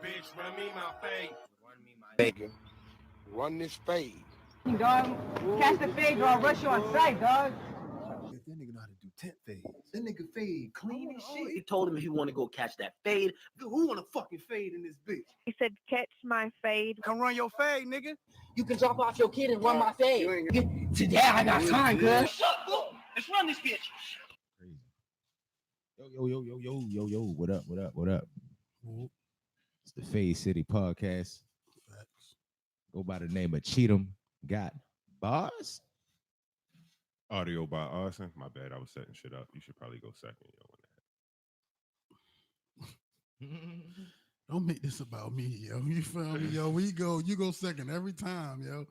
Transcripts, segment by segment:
bitch, run me my fade. Bacon. Run this fade. Dog, catch the fade, or I'll rush you on sight, dog. If that nigga know how to do 10 fades. That nigga fade clean as shit. He told him he want to go catch that fade. Who want to fucking fade in this bitch? He said, catch my fade. Come run your fade, nigga. You can drop off your kid and run my fade. Today I got time, cuz. Shut up! Let's run this bitch. Crazy. Yo. What up? It's the Fade City POdcast. Go by the name of Cheatham Got Bars. Audio by Arson. My bad, I was setting shit up. You should probably go second. Don't make this about me, yo. You feel me, yo? You go second every time, yo.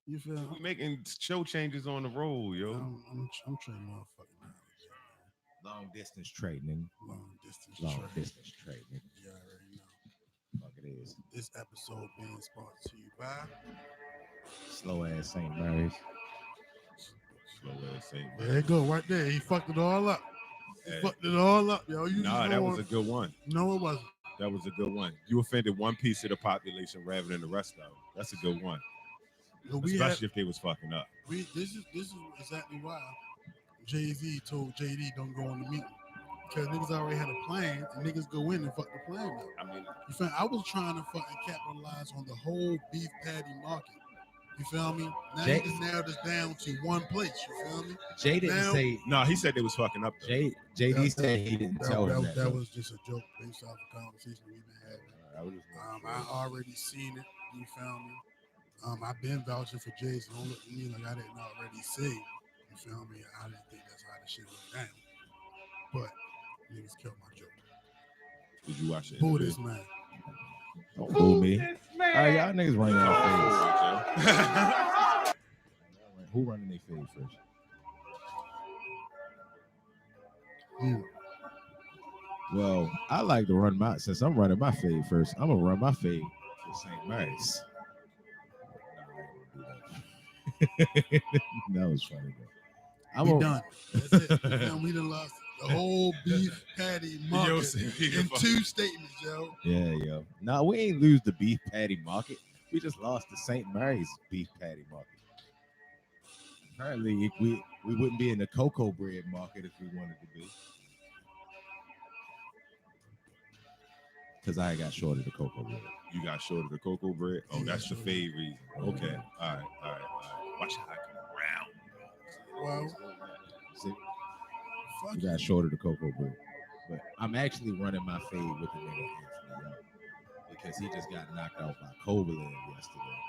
You feel me? We making show changes on the road, yo. I'm trading motherfucking knowledge, man. Long distance trade, nigga. Long distance trade, nigga. You already know. Fuck it is. This episode being sponsored to you by Slow ass St. Mary's. Slow ass St. There you go, right there. He fucked it all up. Fucked it all up, yo. That was a good one. No, it wasn't. That was a good one. You offended one piece of the population rather than the rest of them. That's a good one. Especially if they was fucking up. This is exactly why Jay-Z told JD don't go on the meeting. Because niggas already had a plan and niggas go in and fuck the plan up. I mean, you feel me? I was trying to fucking capitalize on the whole beef patty market. You feel me? Now niggas narrowed this down to one place. You feel me? Jay didn't say. No, he said they was fucking up. JD said he didn't tell him that. That was just a joke based off the conversation we've been having. I already seen it. You feel me? I've been vouching for Jay, so don't look at me like I didn't already say. You feel me? I didn't think that's how the shit went down. But niggas killed my joke. Did you watch it? Boo this man. Don't boo me. All right, y'all niggas running y'all fades. Who running their fade first? Well, I like to run my, since I'm running my fade first, I'm gonna run my fade for St. Mary's. That was funny, bro. We done. That's it. We done lost the whole beef patty market in two statements, yo. Yeah, yo. No, we ain't lose the beef patty market. We just lost the St. Mary's beef patty market. Apparently, we wouldn't be in the cocoa bread market if we wanted to be. Because I got short of the cocoa bread. You got short of the cocoa bread? Oh, that's the fade reason. Okay. All right. Watch how I come around. Well, see? You got short of the cocoa bread. But I'm actually running my fade with the nigga Anthony Young because he just got knocked out by Koberlin yesterday.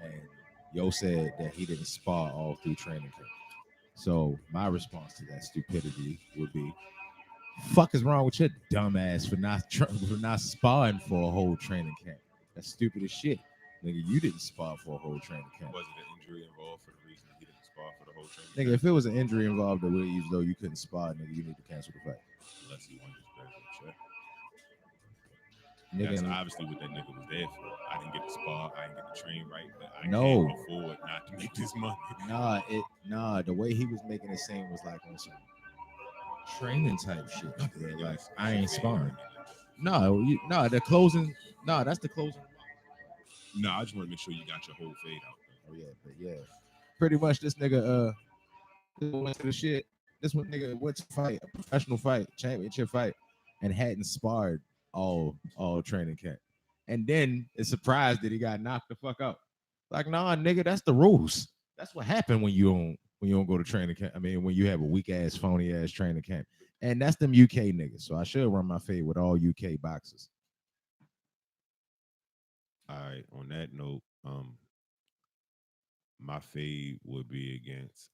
And Yo said that he didn't spar all through training camp. So my response to that stupidity would be, fuck is wrong with your dumb ass for not sparring for a whole training camp? That's stupid as shit. Nigga, you didn't spar for a whole training camp. Was it an injury involved for the reason he didn't spar for the whole training camp? Nigga, if it was an injury involved the way you though you couldn't spar, nigga, you need to cancel the fight. Unless he wanted his graduate check. Nigga, that's obviously what that nigga was there for. I didn't get to spar, I didn't get to train right, but I can't afford not to make this money. Nah, the way he was making it seem was like on some training type shit. Yeah, like I ain't sparring. The closing. No, that's the closing. No, I just want to make sure you got your whole fade out. Oh yeah, but yeah. Pretty much this nigga went to the shit. This one nigga went to fight, a professional fight, championship fight, and hadn't sparred all training camp. And then is surprised that he got knocked the fuck out. Like, nah, nigga, that's the rules. That's what happened when you don't go to training camp. I mean, when you have a weak ass, phony ass training camp. And that's them UK niggas. So I should run my fade with all UK boxers. All right. On that note, my fade would be against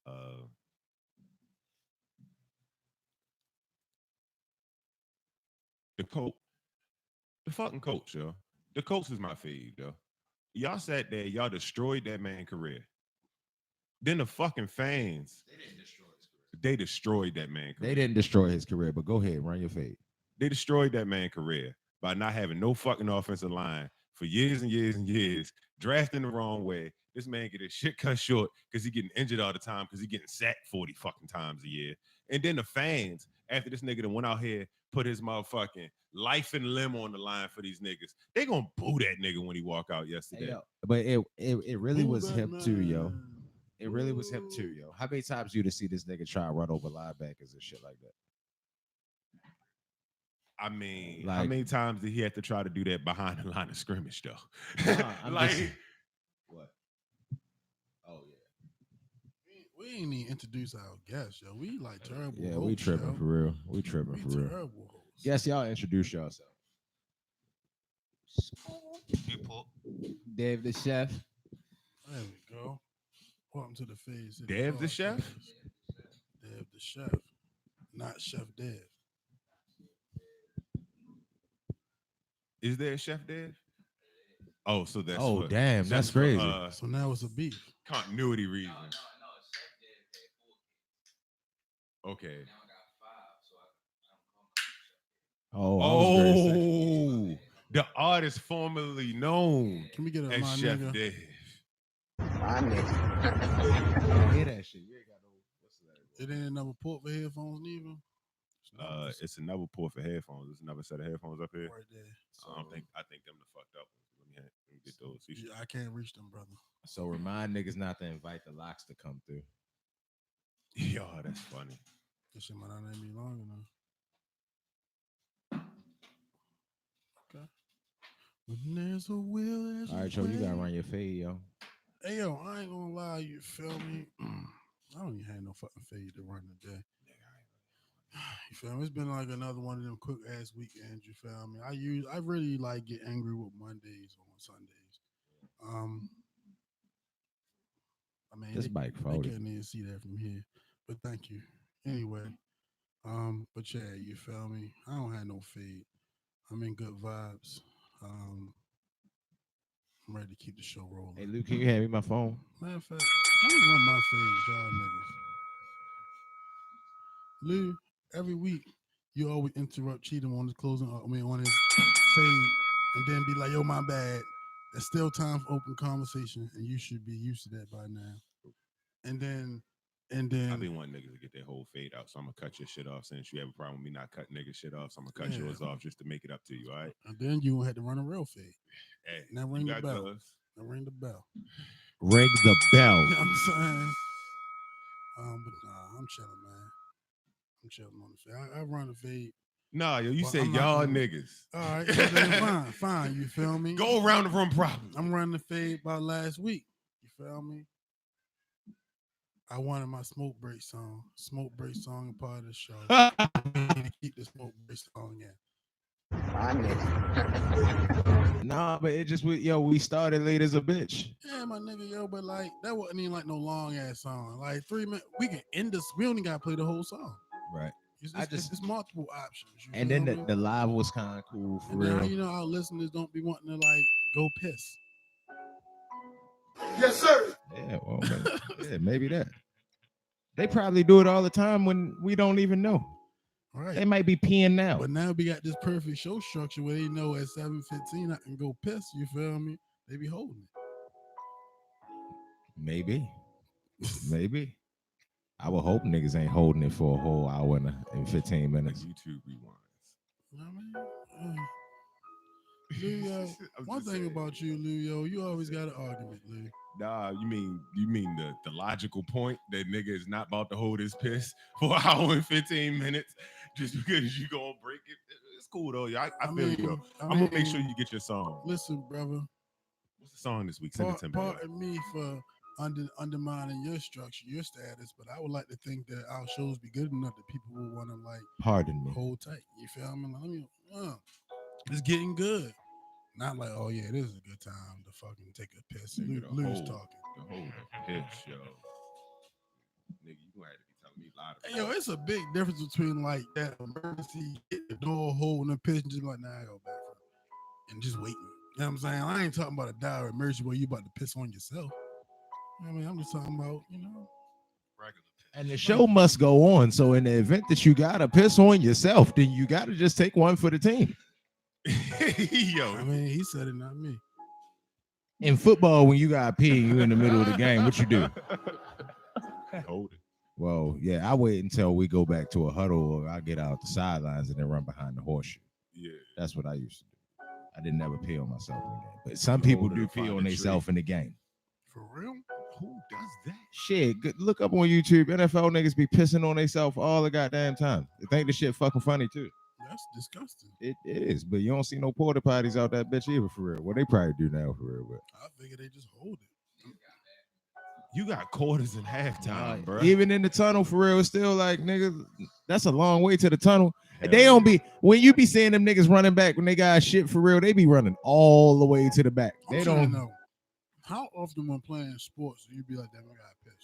the fucking coach, yo. The coach is my fade, yo. Y'all sat there, y'all destroyed that man's career. Then the fucking fans, they didn't destroy his career. They destroyed that man's career. They didn't destroy his career, but go ahead, run your fade. They destroyed that man's career by not having no fucking offensive line for years and years and years, drafting the wrong way. This man get his shit cut short because he getting injured all the time because he getting sacked 40 fucking times a year. And then the fans, after this nigga that went out here, put his motherfucking life and limb on the line for these niggas. They gonna boo that nigga when he walk out yesterday. Hey, yo, but it really Boo was that him too, yo. man. It really was him too, yo. How many times you to see this nigga try to run over linebackers and shit like that? I mean, how Like- many times did he have to try to do that behind the line of scrimmage, though? I'm like, just- What? Oh yeah. We ain't even introduce our guests, yo. We like terrible. Yeah, hosts, we tripping yo. for real. We tripping We for real. terrible hosts. Yes, y'all introduce yourself. Dave the chef. There we go. Welcome to the Fade City Dev the chef? POdcast. Dev the chef, not Chef Dev. is there a Chef Dev? Oh, so that's Oh, for, damn, that's for, crazy. So now it's a beef. Continuity reasons. Okay. Oh, I was very sick. Oh, the artist formerly known Can we get a as my Chef nigga? Dev. My nigga. Hear that shit. You ain't got no. What's that? It ain't another port for headphones neither. It's another port for headphones. There's another set of headphones up here. right there. I think them the fucked up ones. Let me get those. Yeah, I can't reach them, brother. So remind niggas not to invite the locks to come through. Yo, that's funny. This shit might not be long enough. Okay. When there's a will, there's All right, a Joe, you gotta way. run your fade, yo. Hey, yo, I ain't gonna lie, you feel me? I don't even have no fucking fade to run today. You feel me? It's been like another one of them quick ass weekends. You feel me? I really like get angry with Mondays on Sundays. I mean, This bike they folded. can't even see that from here, but thank you. Anyway, but yeah, you feel me? I don't have no fade. I'm in good vibes. I'm ready to keep the show rolling. Hey, Luke, can you hand me my phone? Matter of fact, I don't want my fade, y'all niggas. Lou, every week you always interrupt Cheatham on his closing. On his fade, and then be like, "Yo, my bad." There's still time for open conversation, and you should be used to that by now. And then I be wanting niggas to get their whole fade out, so I'm gonna cut your shit off. Since you have a problem with me not cutting nigga shit off, so I'm gonna cut yours off just to make it up to you. All right. And then you gonna have to run a real fade. Hey, Now ring you the got bell. gloves? Now ring the bell. Ring the bell. You know what I'm saying? But nah, I'm chilling, man. I'm chilling on the fade. I run the fade. Nah, yo, you Well, say I'm not y'all gonna- niggas. All right, then fine. You feel me? Go around the room properly. I'm running the fade by last week. You feel me? I wanted my smoke break song. Smoke break song a part of the show. I need to keep the smoke break song in. My nigga. Nah, but it just we started late as a bitch. Yeah, my nigga, yo, but like that wasn't even like no long ass song. Like 3 minutes, we can end this. We only gotta play the whole song. Right. It's multiple options. You And feel then me? the live was kind of cool for And real. then, you know, our listeners don't be wanting to like go piss. Yes, sir. Yeah, well, maybe that. They probably do it all the time when we don't even know. Right. They might be peeing now. But now we got this perfect show structure where they know at 7:15 I can go piss. You feel me? They be holding it. Maybe. I would hope niggas ain't holding it for a whole hour and 15 Like minutes. YouTube rewinds. You know what I mean? Lou, I'm one just thing saying. about you, Lou, you always got an argument, Lou. Nah, you mean the logical point that nigga is not about to hold his piss for an hour and 15 minutes just because you gonna break it. It's cool though. I feel you. Though. I'm gonna make sure you get your song. Listen, brother. What's the song this week? Send it to me. Pardon me for undermining your structure, your status, but I would like to think that our shows be good enough that people will want to like Pardon me. hold tight. You feel me? Let me, it's getting good. Not like, oh yeah, this is a good time to fucking take a piss. Lou's talking. The whole piss, yo. Nigga, you gonna have to be telling me a lot of Hey, yo, it's a big difference between like that emergency, hit the door, holding a piss, and just like, nah, I go back and just waiting. You know what I'm saying? I ain't talking about a dire emergency where you about to piss on yourself. You know what I mean, I'm just talking about, regular piss. And the show must go on. So in the event that you gotta piss on yourself, then you gotta just take one for the team. Yo, I mean, he said it, not me. In football, when you gotta pee, you in the middle of the game. What you do? hold it. Well, yeah, I wait until we go back to a huddle or I get out the sidelines and then run behind the horseshoe. Yeah. That's what I used to do. I didn't ever pee on myself in the game. But some people do pee on themselves in the game. For real? Who does that? Shit, look up on YouTube. NFL niggas be pissing on themselves all the goddamn time. They think the shit fucking funny too. That's disgusting. It is, but you don't see no porta potties out that bitch either for real. Well, they probably do now for real, but I figure they just hold it. You got quarters in halftime, bro. even in the tunnel for real, it's still like nigga, that's a long way to the tunnel. They don't be when you be seeing them niggas running back when they got shit for real, they be running all the way to the back. They don't know. How often when playing sports do you be like, damn, I gotta piss?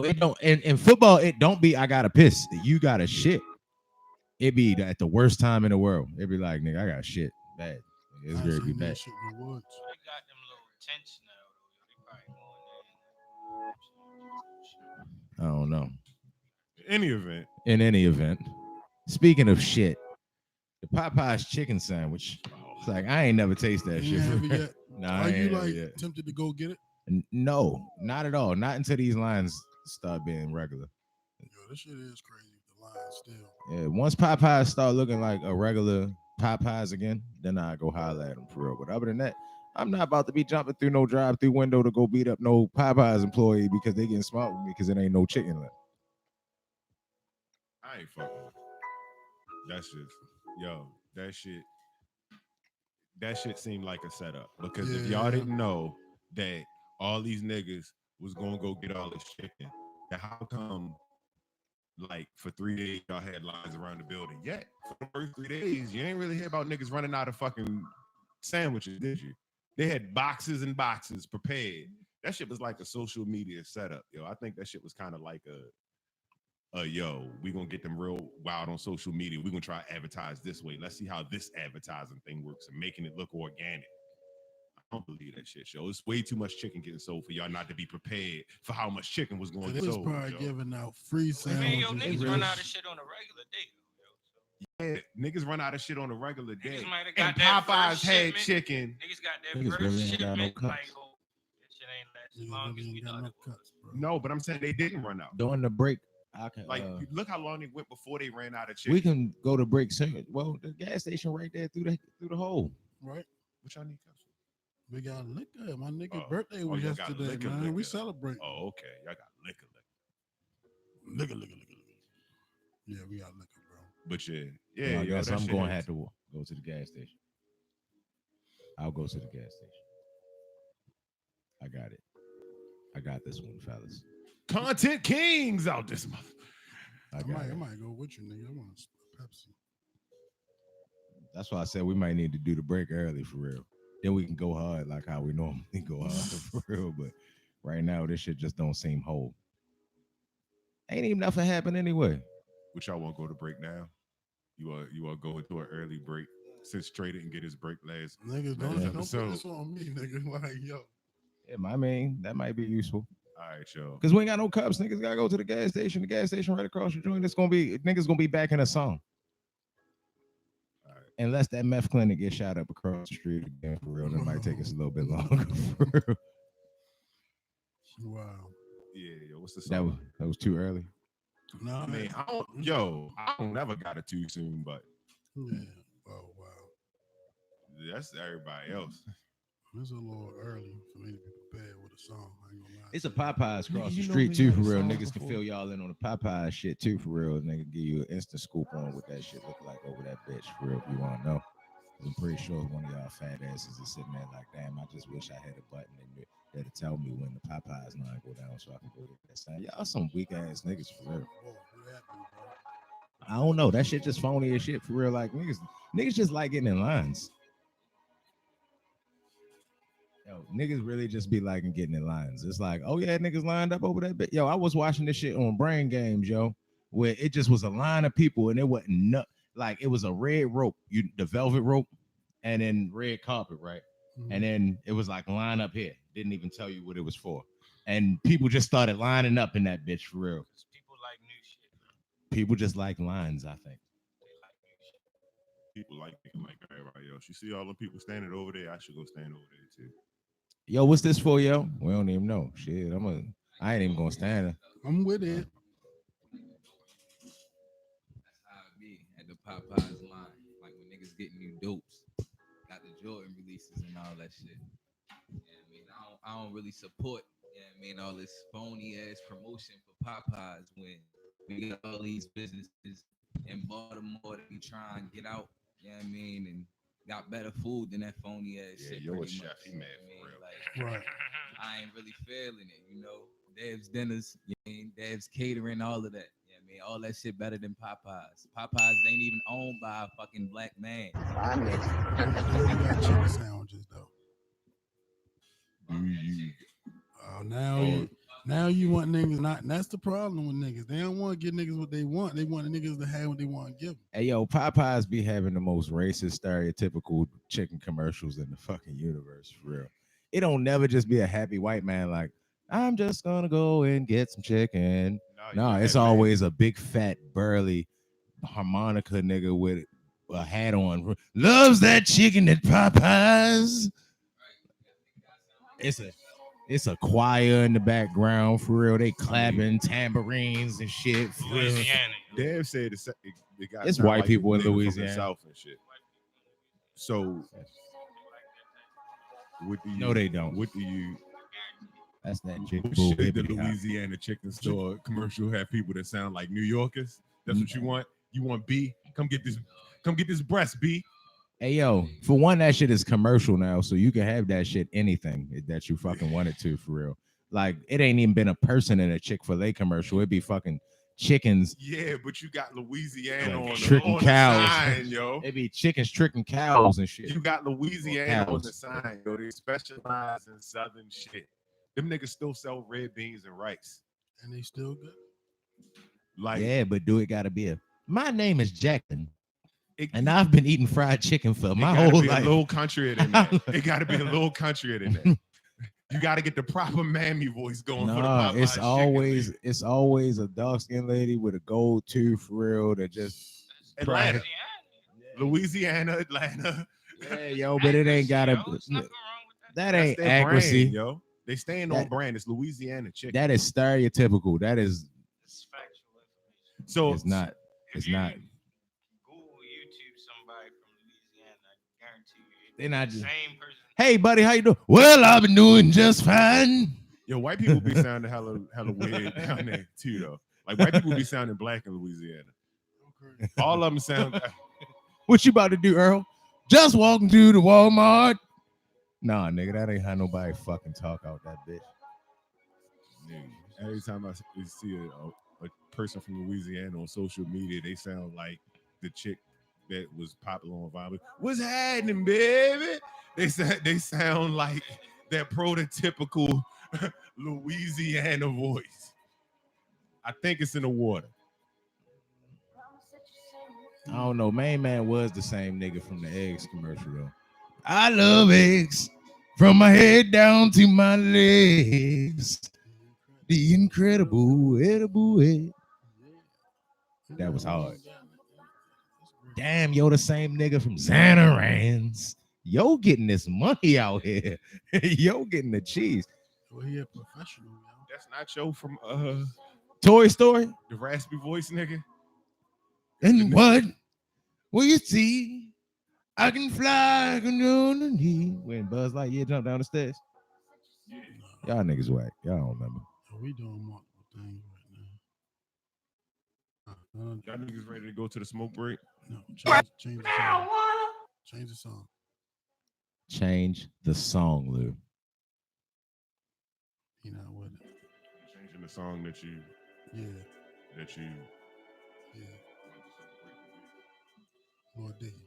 It don't in football, it don't be I gotta piss. You gotta shit. It be at the worst time in the world. It be like, nigga, I got shit bad. It's gonna be bad. Shit in the woods. They got them little tents now. They probably going I don't know. In any event. Speaking of shit, the Popeyes chicken sandwich. It's like I ain't never tasted that shit. Yet? Nah, Are you like tempted to go get it? No, not at all. Not until these lines start being regular. Yo, this shit is crazy. The lines still. Yeah, once Popeyes start looking like a regular Popeyes again, then I go holler at them for real. But other than that, I'm not about to be jumping through no drive-through window to go beat up no Popeyes employee because they getting smart with me because it ain't no chicken left. I ain't fucking with it. That's just, yo, that shit seemed like a setup. Because if y'all didn't know that all these niggas was gonna go get all this chicken, then how come, like, for 3 days y'all had lines around the building? Yet, for the first 3 days, you ain't really hear about niggas running out of fucking sandwiches, did you? They had boxes and boxes prepared. That shit was like a social media setup, yo. I think that shit was kind of like yo, we gonna get them real wild on social media. We gonna try to advertise this way. Let's see how this advertising thing works and making it look organic. I don't believe that shit, yo. It's way too much chicken getting sold for y'all not to be prepared for how much chicken was going to be sold. It was probably giving out free sandwiches. Man, yo, niggas run out of shit on a regular day. Yeah, niggas run out of shit on a regular day. And Popeyes had chicken. Niggas got that first shipment. Like, oh, that shit ain't last as long as we know. No, but I'm saying they didn't run out. During the break, I can look how long they went before they ran out of chicken. We can go to break soon. Well, the gas station right there through the hole. Right. What y'all need cups? We got liquor. My nigga's birthday was yesterday, man. Liquor. We celebrate. Oh, okay. Y'all got liquor. Liquor. Yeah, we got liquor, bro. But yeah. Well, I guess I'm going to have to go to the gas station. I'll go to the gas station. I got it. I got this one, fellas. Content kings out this month. I might go with you, nigga. I want a Pepsi. That's why I said we might need to do the break early for real. Then we can go hard like how we normally go hard for real. But right now, this shit just don't seem whole. Ain't even nothing happen anyway. Which y'all want to go to break now? You are going to an early break since Trey didn't get his break last. Niggas don't put this on me, nigga. Like, yo. Yeah, I mean, that might be useful. All right, yo. Because we ain't got no cups. Niggas gotta go to the gas station. The gas station right across the joint. Niggas gonna be back in a song. All right. Unless that meth clinic gets shot up across the street again for real. That might take us a little bit longer for real. Wow. Yeah, yo, what's the song? That was too early. No, I mean, I don't never got it too soon, but yeah. Oh wow. That's everybody else. It's a little early for me to be prepared with a song. I ain't gonna lie. It's a Popeyes across the street too, for real. Niggas can fill y'all in on the Popeyes shit too, for real. Nigga give you an instant scoop on what that shit look like over that bitch, for real, if you want to know. I'm pretty sure one of y'all fat asses is sitting there like, damn, I just wish I had a button in there that'll tell me when the Popeyes line go down so I can go get that sign. Y'all some weak ass niggas, for real. I don't know. That shit just phony as shit, for real. Like, niggas just like getting in lines. Yo, niggas really just be liking getting in lines. It's like, oh yeah, niggas lined up over that bit. Yo, I was watching this shit on Brain Games, yo, where it just was a line of people and it wasn't like it was a red rope, the velvet rope, and then red carpet, right? Mm-hmm. And then it was like line up here. Didn't even tell you what it was for. And people just started lining up in that bitch for real. People like new shit. People just like lines, I think. People like everybody else. You see all the people standing over there, I should go stand over there too. Yo, what's this for, yo? We don't even know. Shit, I ain't even gonna stand her. I'm with it. That's how it be at the Popeyes line. Like when niggas getting new dopes, got the Jordan releases and all that shit. Yeah, I mean, I don't really support. Yeah, I mean, all this phony ass promotion for Popeyes when we got all these businesses in Baltimore that be trying to get out. Yeah, I mean, and got better food than that phony ass shit. You're a pretty chef. much. He mad I mean, for real. like, Right. I ain't really feeling it, you know. Dev's dinners, you know, Dev's catering, all of that. Yeah, I mean, all that shit better than Popeyes. Popeyes ain't even owned by a fucking black man. I mean, You got chicken sandwiches though. Now you want niggas not. And that's the problem with niggas. They don't want to give niggas what they want. They want the niggas to have what they want to give them. Hey, yo, Popeyes be having the most racist, stereotypical chicken commercials in the fucking universe, for real. It don't never just be a happy white man like, I'm just gonna go and get some chicken. No, it's always a big, fat, burly harmonica nigga with a hat on. Loves that chicken at Popeyes. It's a choir in the background, for real. They clapping tambourines and shit. For real. Louisiana. Dave said It's white people in from Louisiana. the South and shit. So, what do you? No, they don't. What do you? That's that chicken. What should the Louisiana chicken store commercial have people that sound like New Yorkers? That's what you want. You want B? Come get this breast, B. Hey, yo, for one, that shit is commercial now, so you can have that shit anything that you fucking wanted to, for real. Like, it ain't even been a person in a Chick-fil-A commercial. It'd be fucking chickens. Yeah, but you got Louisiana on tricking the cows. sign, yo. It'd be chickens tricking cows and shit. You got Louisiana on the sign, yo. They specialize in Southern shit. Them niggas still sell red beans and rice. And they still good. Like, yeah, but do it gotta be my name is Jackson. And I've been eating fried chicken for my whole life. A little countryer than that. It got to be a little countryer than that. You got to get the proper mammy voice going for the Popeyes it's always a dark skinned lady with a gold tooth, for real, that just Atlanta, Atlanta. Yeah, yo, but it ain't gotta. That ain't accuracy, brand, yo. They staying on brand. It's Louisiana chicken. That is stereotypical. That is. So it's not. It's not. They're not just same person. Hey, buddy, how you doing? Well, I've been doing just fine. Yo, white people be sounding hella weird down there too, though. Like white people be sounding black in Louisiana. Okay. All of them sound. What you about to do, Earl? Just walking to the Walmart. Nah, nigga, that ain't how nobody fucking talk out that bitch. Every time I see a person from Louisiana on social media, they sound like the chick that was popular on Vibe. What's happening, baby? They sound like that prototypical Louisiana voice. I think it's in the water. I don't know. Main Man was the same nigga from the eggs commercial though. I love eggs from my head down to my legs. The incredible edible egg. That was hard. Damn, yo, the same nigga from Xanarans. Yo, getting this money out here. Yo, getting the cheese. Well, he a professional, yo. That's not yo from Toy Story. The raspy voice nigga. And what will you see? I can fly, I can do on the knee. When Buzz Lightyear jumped down the stairs. Y'all niggas whack. Y'all don't remember. We doing multiple things right now. Y'all niggas ready to go to the smoke break? No, change the song. Change the song. Change the song, Lou. You know what? Changing the song that you. Yeah. That you. Yeah. Lord Dicky.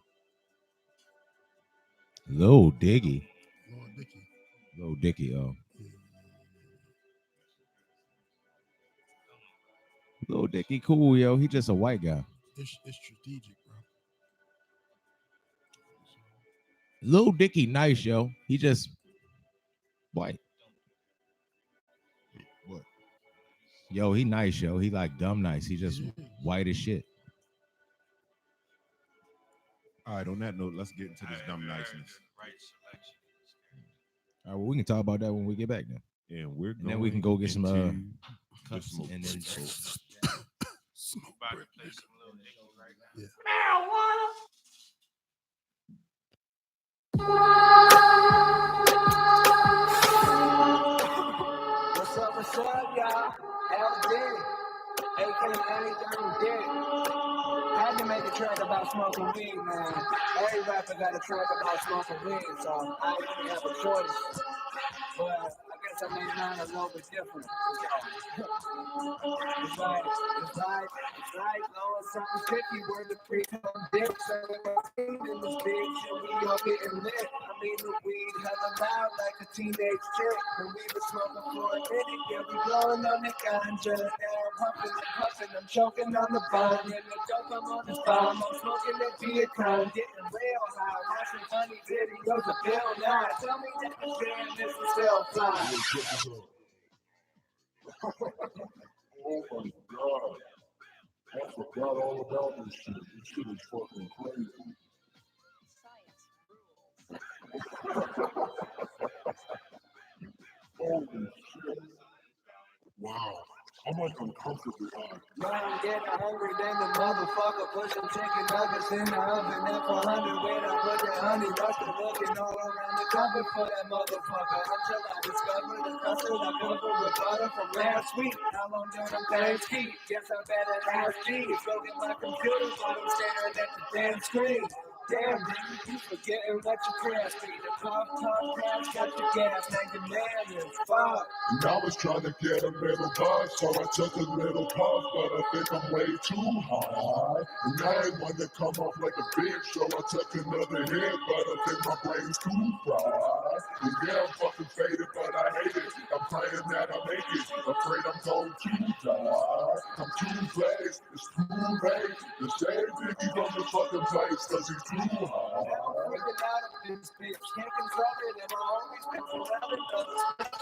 Lil Dicky. Lord Dicky. Lil Dicky, oh. Yeah. Lil Dicky cool, yo. He just a white guy. It's strategic, bro. Lil Dicky nice, yo. He just white. What? Yo, he nice, yo. He like dumb nice. He just white as shit. All right, on that note, let's get into this dumb niceness. Right selection. All right, well, we can talk about that when we get back then. And we're going then we can go get some into cups smoke and then break. About to play some little Nicky right now. Yeah. What's up, y'all? LD, aka Young Dick. Had to make a track about smoking weed, man. Every rapper got a track about smoking weed, so I didn't have a choice. But I guess I made mine a little bit different. It's like, blowing something sticky, word to pre-come dick, selling my weed in this bitch, and we all getting lit. I mean, the weed hella loud like a teenage chick. When we was smoking for a minute, yeah, we blowing on the ganja. Now I'm puffing and puffing, I'm choking on the bone. And the dope I'm on the bomb, I'm smoking that Vietcong, getting real high, watching funny videos of Bill Nye. Tell me that the jam is still fly. Oh my God. I forgot all about this shit. This shit is fucking crazy. Holy shit. Wow. I'm like uncomfortably high. Now I'm getting hungry, then the motherfucker put some chicken nuggets in the oven. Then for 100 when I put that honey mustard looking all around the cupboard for that motherfucker. Until I discovered the custard I covered with butter from last week. How long do them things keep? Guess I better ask G. Go get my computer while I'm staring at the damn screen. Damn, baby, you forgetting what you crash me. The puff, crash, got the gas, now your man is fuck. And I was trying to get a little buzz, so I took a little puff, but I think I'm way too high. And I ain't one to come off like a bitch, so I took another hit, but I think my brain's too fried. And yeah, I'm fucking faded, but I hate it. I'm praying that I make it, afraid I'm going to die. I'm too blessed, it's too late. The same Biggie from the fucking place, cause he's too high. I'm freaking out of this bitch, can't control it, and I always been around it,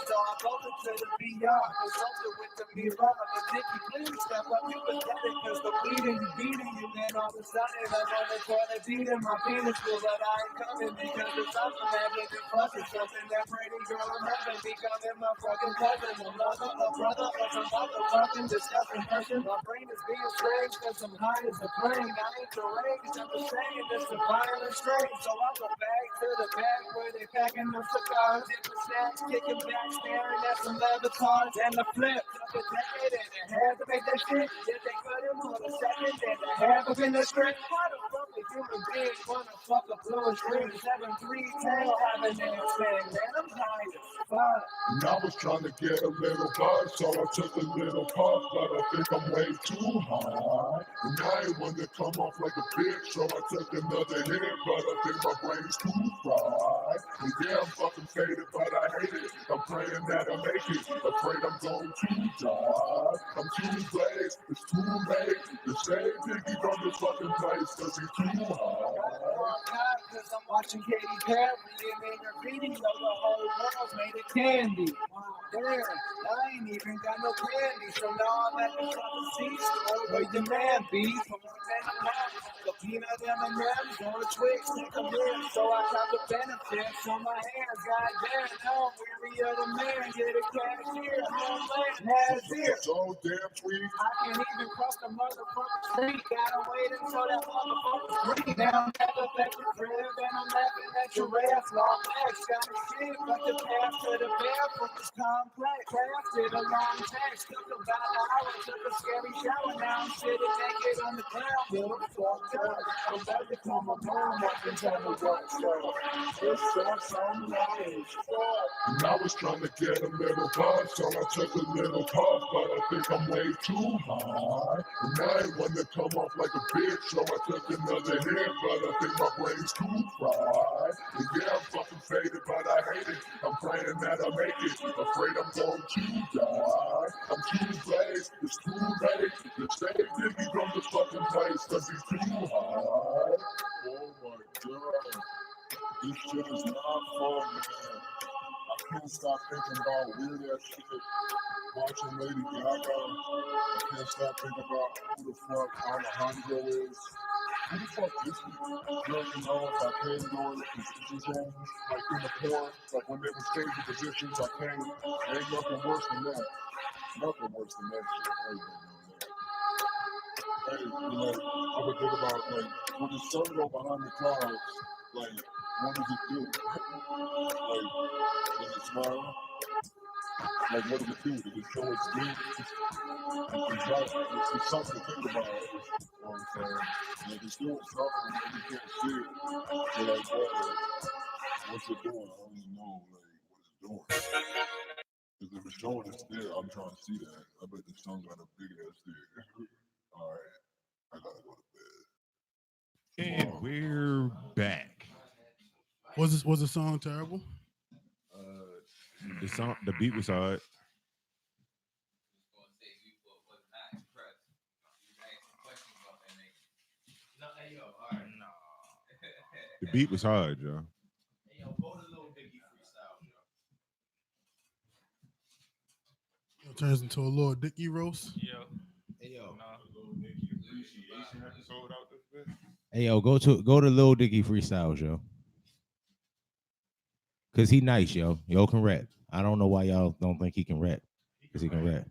so I go to the VR, consulted with the mirror, but Dickie, please step up, you pathetic, cause the bleeding, you beating you, then all of a sudden I'm on the corner beating my penis full, but I ain't coming because it's something that been fucking something that pretty girl I'm having, becoming my fucking cousin, a mother, a brother, or some motherfucking disgusting person. My brain is being strange cause I'm high as a plane, I ain't deranged, I'm just saying this is violent strain, so I go back to the back where they packing the cigars, different snacks, kicking back, staring at some leather cards, and the flip, took a decade and a half to make that shit, did they cut him on a second and a half up in the script, why the fuck a human being wanna fuck a bluish ring, 7-3 tail having that thing, man, I'm high as fuck. And I was trying to get a little buzz, so I took a little puff, but I think I'm way too high. And I ain't one to come off like a bitch, so I took another hit, but I think my brain's too fried. And yeah, I'm fucking faded, but I hate it. I'm praying that I make it, afraid I'm going to die. I'm too blessed, it's too late. The same Biggie from the fucking place, cause he's too high. Cause I'm watching Katy Perry and in her video, the whole world's made of candy. Damn, I ain't even got no candy, so now I'm at the fucking C-store where your man be. For more than a month, the peanut M&M's on a Twix, take a rib, so I have the benefits on my hands. Goddamn, now I'm weary of the man, get a cashier, homeland, Nazir. So damn sweet. I can't even cross the motherfucking street, gotta wait until that motherfucker's free. Now I'm back up at the crib and I'm laughing at your ass, long legs, got a shit, but the path to the bathroom is complex. Crafted a long text, took about an hour, took a scary shower, now I'm sitting naked on the ground. Little fucked up, I'm about to call my mom up and tell her what's up. This sucks on life. And I was trying to get a little buzz, so I took a little puff, but I think I'm way too high. And I ain't one to come off like a bitch, so I took another hit, but I think my brain's too fried. And yeah, I'm fucking faded, but I hate it. I'm praying that I make it, afraid I'm going to die. I'm too blessed, it's too late. The same Biggie from the fucking place, cause he's too high. Oh my God. This shit is not fun, man. I can't stop thinking about weird ass shit. Watching Lady Gaga. I can't stop thinking about who the fuck Alejandro is. Who the fuck is this? American Dogs, I came doing position change, like in the porn, like when they were changing positions, I came. Ain't nothing worse than that. Nothing worse than that shit. Hey, you know, I would think about, like, when the sun go behind the clouds, like, what does it do? Like, does it smile? Like, what does it do? Does it show its deeds? It's something to think about. You know what I'm saying? Like, it's doing something and you can't see it. You're like, what's it doing? I don't even know, like, what it's doing. Because if it's showing it's there, I'm trying to see that. I bet the sun got a big ass there. All right, I gotta go to bed. And we're back. Was the song terrible? The beat was hard. The beat was hard, yo. Hey, yo, go to Lil Dicky freestyle, yo. It turns into a little Dicky roast. Yeah. Hey, yo. No. Hey, yo, go to Lil Dicky freestyles, yo. Cause he nice, yo. Yo can rap. I don't know why y'all don't think he can rap. Cause he can rap.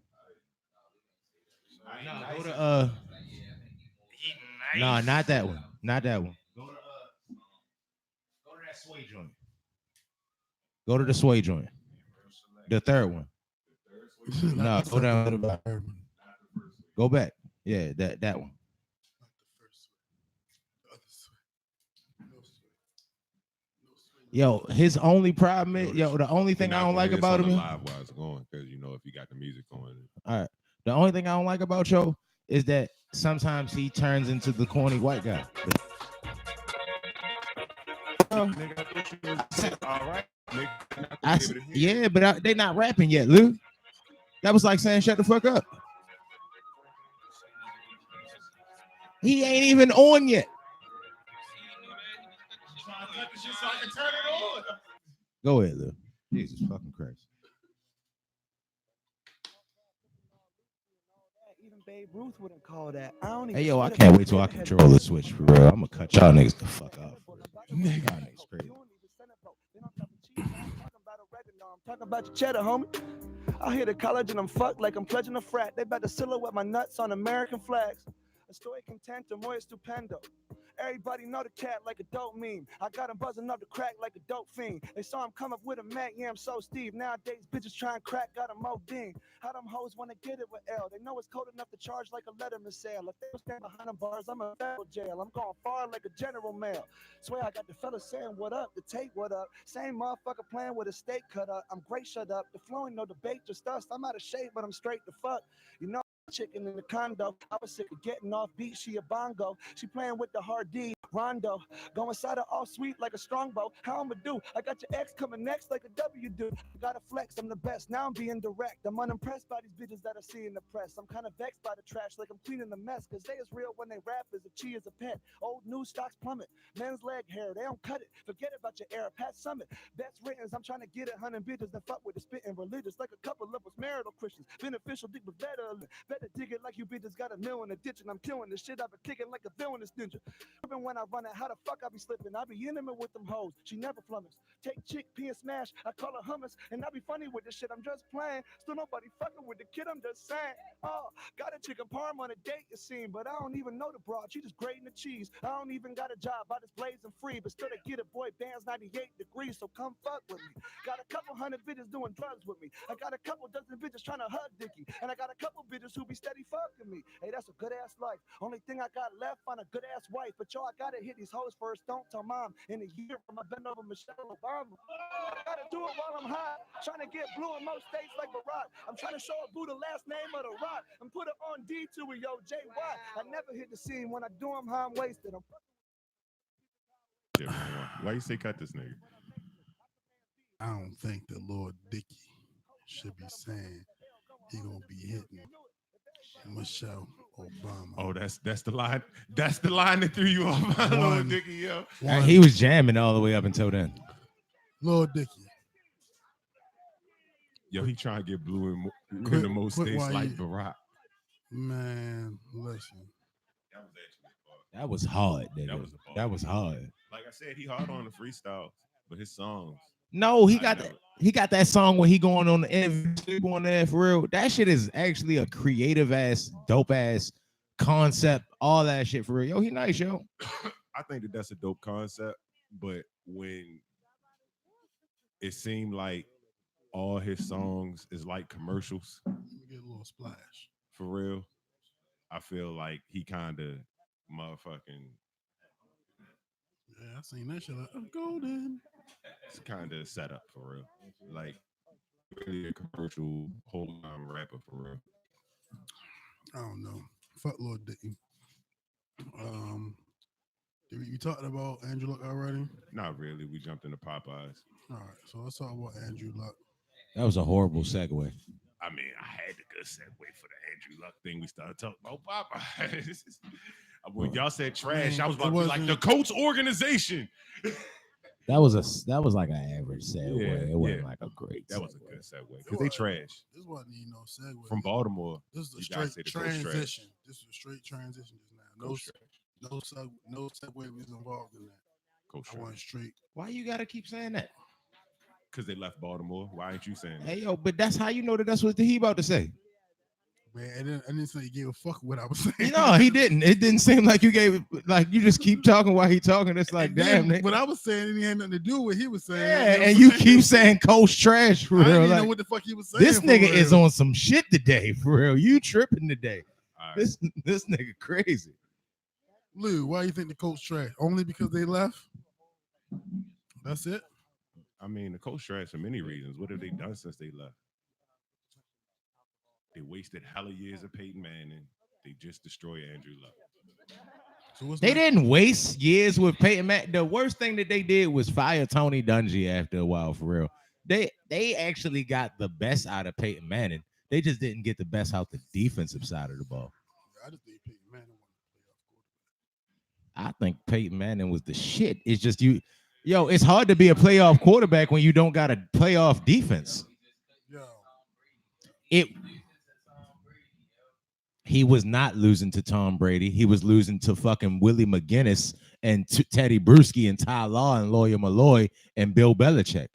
No, go to No, not that one. Not that one. Go to that sway joint. Go to the sway joint. The third one. No, go down to the bottom. Go back. Yeah, that one. Yo, his only problem is, the only thing I don't like about him. Live while it's going, because you know if you got the music going. All right. The only thing I don't like about Joe is that sometimes he turns into the corny white guy. All right. Yeah, but they not rapping yet, Lou. That was like saying shut the fuck up. He ain't even on yet. Go ahead, Lou. Jesus fucking Christ. Even Babe Ruth wouldn't call that. Hey, yo, I can't wait till I control the switch for real. I'm gonna cut y'all niggas the fuck off. Y'all niggas crazy. I'm talking about your cheddar, homie. I hit a college and I'm fucked like I'm pledging a frat. They about to silhouette my nuts on American flags. A story contento, muy estupendo. Everybody know the cat like a dope meme. I got him buzzing up the crack like a dope fiend. They saw him come up with a Mac, yeah, I'm so Steve. Nowadays, bitches try and crack, got a Mo Dean. How them hoes wanna get it with L? They know it's cold enough to charge like a Letterman sale. If they don't stand behind them bars, I'm in federal jail. I'm going far like a general mail. Swear I got the fellas saying what up, the tape what up. Same motherfucker playing with a steak cut up. I'm great, shut up. The flowing, no debate, just dust. I'm out of shape, but I'm straight the fuck. You know, chicken in the condo. I was sick of getting off beat. She a bongo. She playing with the hard D. Rondo. Going side of all sweet like a strongbow. How I'ma do? I got your ex coming next like a W do. I gotta flex. I'm the best. Now I'm being direct. I'm unimpressed by these bitches that I see in the press. I'm kind of vexed by the trash like I'm cleaning the mess. Cause they is real when they rap as a chi is a pet. Old news stocks plummet. Men's leg hair. They don't cut it. Forget about your era. Pat Summit. Best written. I'm trying to get it. 100 bitches that fuck with the spitting religious. Like a couple of us marital Christians. Beneficial dick but better dig it like you bitches got a mill in the ditch and I'm killing this shit. I've been kicking like a villainous ninja. Even when I run it, how the fuck I be slipping? I be intimate with them hoes. She never flummox. Take chick, pea and smash. I call her hummus. And I be funny with this shit. I'm just playing. Still nobody fucking with the kid. I'm just saying. Oh, got a chicken parm on a date, it seemed. But I don't even know the broad. She just grating the cheese. I don't even got a job. I just blazing free. But still to get it, boy, band's 98 degrees. So come fuck with me. Got a couple hundred bitches doing drugs with me. I got a couple dozen bitches trying to hug Dickie. And I got a couple bitches who be steady fucking me. Hey, that's a good ass life. Only thing I got left, find a good ass wife. But yo, I gotta hit these hoes first. Don't tell mom. In a year from I bend over Michelle Obama. I gotta do it while I'm hot. Trying to get blue in most states like Barack. I'm trying to show a boo the last name of the rock and put it on D to it, yo, JY. I never hit the scene when I do them how I'm wasted. Why you say cut this nigga? I don't think the Lord Dicky should be saying he gonna be hitting Michelle Obama. Oh, that's the line. That's the line that threw you off, Lord Dicky, yo. He was jamming all the way up until then. Lord Dicky. Yo, he trying to get blue in the most states like Barack. Man, listen. That was hard, nigga. That was a bar. That was hard. Like I said, he hard on the freestyle, but his songs. No, he got that. He got that song when he going on the interview, going there for real. That shit is actually a creative ass, dope ass concept. All that shit for real. Yo, he nice, yo. I think that's a dope concept, but when it seemed like all his songs is like commercials, get a little splash for real. I feel like he kind of motherfucking. Yeah, I seen that shit. Like, I'm golden. It's kind of set up for real. Like really a commercial whole time rapper for real. I don't know. Fuck Lord Dicky. Did we talked about Andrew Luck already? Not really. We jumped into Popeyes. All right, so let's talk about Andrew Luck. That was a horrible segue. I mean, I had a good segue for the Andrew Luck thing. We started talking about Popeyes. When y'all said trash, I was about to be like the Colts organization. That was like an average segue. Yeah, it wasn't like a great. That was a good segue because they trash. This wasn't even no segue. From Baltimore. This is a straight transition. This is a straight transition just now. No segue was involved in that. Coach I went straight. Why you gotta keep saying that? Because they left Baltimore. Why ain't you saying that? Hey yo, but that's how you know that's what he about to say. Man, I didn't say he gave a fuck what I was saying. No, he didn't. It didn't seem like you gave like you just keep talking while he talking. It's like damn. What I was saying, it had nothing to do with what he was saying. Yeah, and you keep saying Coach trash for I didn't real. even Like, know what the fuck he was saying. this nigga is on some shit today for real. You tripping today? Right. This nigga crazy. Lou, why you think the Colts trash? Only because they left? That's it? I mean, the Colts trash for many reasons. What have they done since they left? They wasted hella years of Peyton Manning. They just destroyed Andrew Luck. So They didn't waste years with Peyton Manning. The worst thing that they did was fire Tony Dungy after a while, for real. They actually got the best out of Peyton Manning. They just didn't get the best out the defensive side of the ball. I just think Peyton Manning won the playoff quarterback. I think Peyton Manning was the shit. It's just yo, it's hard to be a playoff quarterback when you don't got a playoff defense. He was not losing to Tom Brady. He was losing to fucking Willie McGinnis and Teddy Bruschi and Ty Law and Lawyer Malloy and Bill Belichick.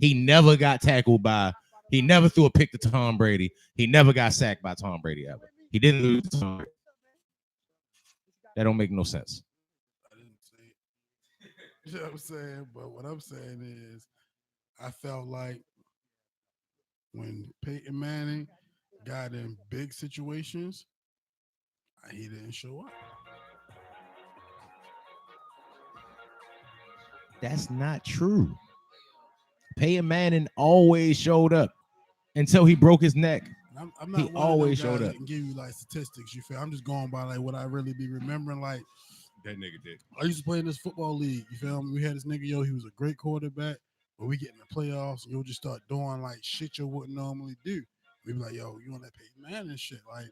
He never got tackled he never threw a pick to Tom Brady. He never got sacked by Tom Brady ever. He didn't lose to Tom Brady. That don't make no sense. I didn't say it. You know what I'm saying? But what I'm saying is I felt like when Peyton Manning got in big situations, he didn't show up. That's not true. Peyton Manning always showed up until he broke his neck. I'm not he always showed up. That can give you like statistics. You feel? I'm just going by like what I really be remembering. Like that nigga did. I used to play in this football league. You feel me? We had this nigga, yo. He was a great quarterback, but we get in the playoffs, and you'll just start doing like shit you wouldn't normally do. We be like, yo, you on that Peyton Manning shit? Like,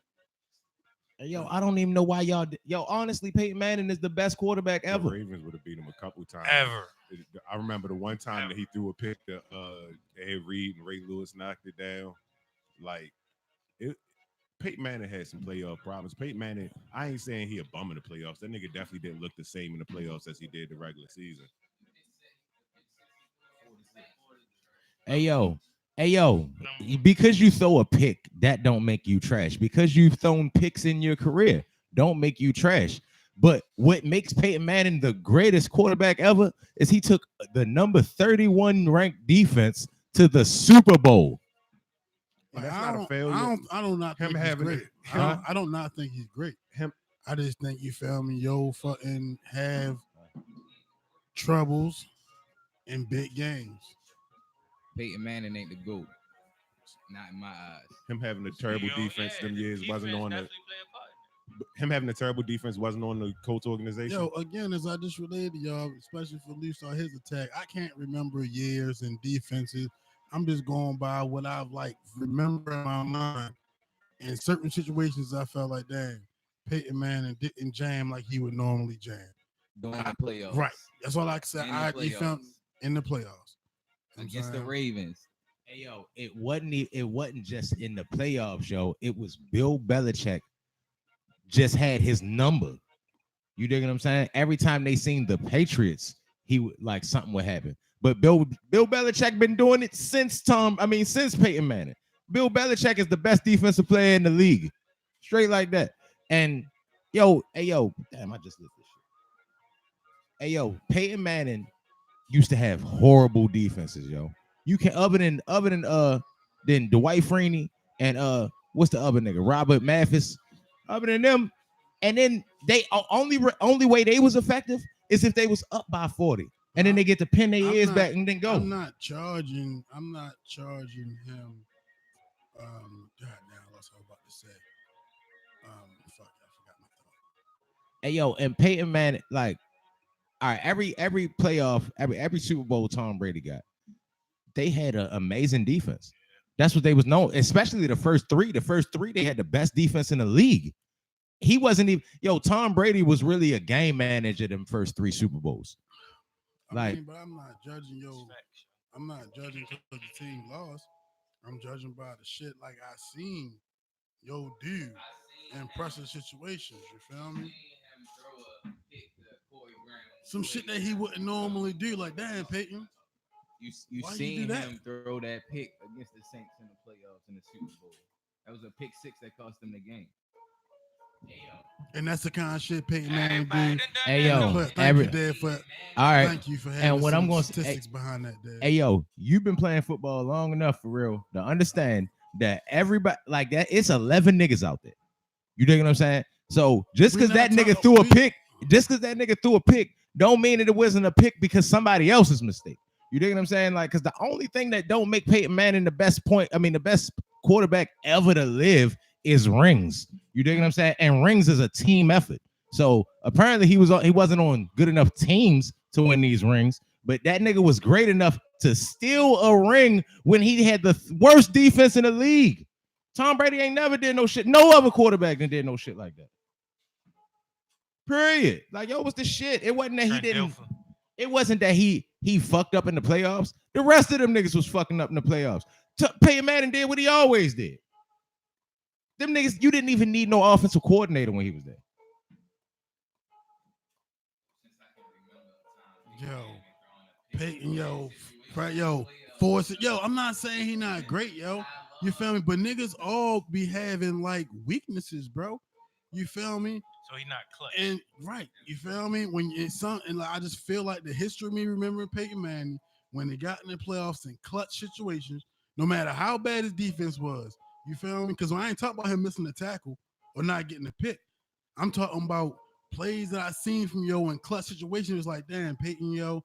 yo, I don't even know why y'all. Yo, honestly, Peyton Manning is the best quarterback ever. The Ravens would have beat him a couple times. Ever. I remember the one time that he threw a pick to Ed Reed and Ray Lewis knocked it down. Like, Peyton Manning had some playoff problems. Peyton Manning, I ain't saying he a bum in the playoffs. That nigga definitely didn't look the same in the playoffs as he did the regular season. Hey yo, because you throw a pick, that don't make you trash. Because you've thrown picks in your career, don't make you trash. But what makes Peyton Manning the greatest quarterback ever is he took the number 31 ranked defense to the Super Bowl. Like, I don't not think he's great. I don't not think he's great. I just think you feel me, yo, fucking have troubles in big games. Peyton Manning ain't the GOAT. Not in my eyes. Him having a terrible defense them years wasn't on the. Him having a terrible defense wasn't on the Colts organization. Yo, again, as I just related to y'all, especially for Lou saw his attack, I can't remember years and defenses. I'm just going by what I've like remember in my mind. In certain situations, I felt like, damn, Peyton Manning didn't jam like he would normally jam. During the playoffs. Right. That's all I can say. He felt in the playoffs. Against the Ravens. Hey, yo, it wasn't just in the playoffs, yo. It was Bill Belichick just had his number. You dig what I'm saying? Every time they seen the Patriots, he would like something would happen. But Bill Belichick been doing it since Peyton Manning. Bill Belichick is the best defensive player in the league. Straight like that. And damn, I just lit this shit. Peyton Manning used to have horrible defenses, yo. You can other than Dwight Freeney and what's the other nigga? Robert Mathis. Other than them, and then they only way they was effective is if they was up by 40. And then they get to pin their ears back and then go. I'm not charging him. Goddamn, that's what I was about to say. Fuck, I forgot my thought. And Peyton Manning, like, all right, every playoff, every Super Bowl Tom Brady got, they had an amazing defense. That's what they was known, especially the first three. The first three, they had the best defense in the league. He wasn't even, Tom Brady was really a game manager them first 3 Super Bowls. But I'm not judging I'm not judging because the team lost. I'm judging by the shit like I seen do in pressure situations. You feel me? Some shit that he wouldn't normally do. Like, damn, Peyton. You seen him throw that pick against the Saints in the playoffs in the Super Bowl. That was a pick 6 that cost them the game. And that's the kind of shit Peyton Manning do. Hey yo, thank you, Dad, for all right. Thank you for having and what I'm going to statistics behind that, Dad. Hey yo, you've been playing football long enough for real to understand that everybody like that. It's 11 niggas out there. You dig what I'm saying? So just because that nigga threw a pick, don't mean that it wasn't a pick because somebody else's mistake. You dig what I'm saying? Like, because the only thing that don't make Peyton Manning the best quarterback ever to live is rings. You dig what I'm saying? And rings is a team effort. So apparently he wasn't on good enough teams to win these rings, but that nigga was great enough to steal a ring when he had the worst defense in the league. Tom Brady ain't never did no shit. No other quarterback did no shit like that. Period. Like, what's the shit? It wasn't that he didn't. It wasn't that he fucked up in the playoffs. The rest of them niggas was fucking up in the playoffs. Peyton Manning did what he always did. Them niggas, you didn't even need no offensive coordinator when he was there. Peyton, force it. I'm not saying he not great, You feel me? But niggas all be having like weaknesses, bro. You feel me? So he not clutch. And right, you feel me? When it's something like I just feel like the history of me remembering Peyton Manning when they got in the playoffs in clutch situations, no matter how bad his defense was. You feel me? Because I ain't talking about him missing a tackle or not getting a pick. I'm talking about plays that I seen from in clutch situations. It's like, damn, Peyton,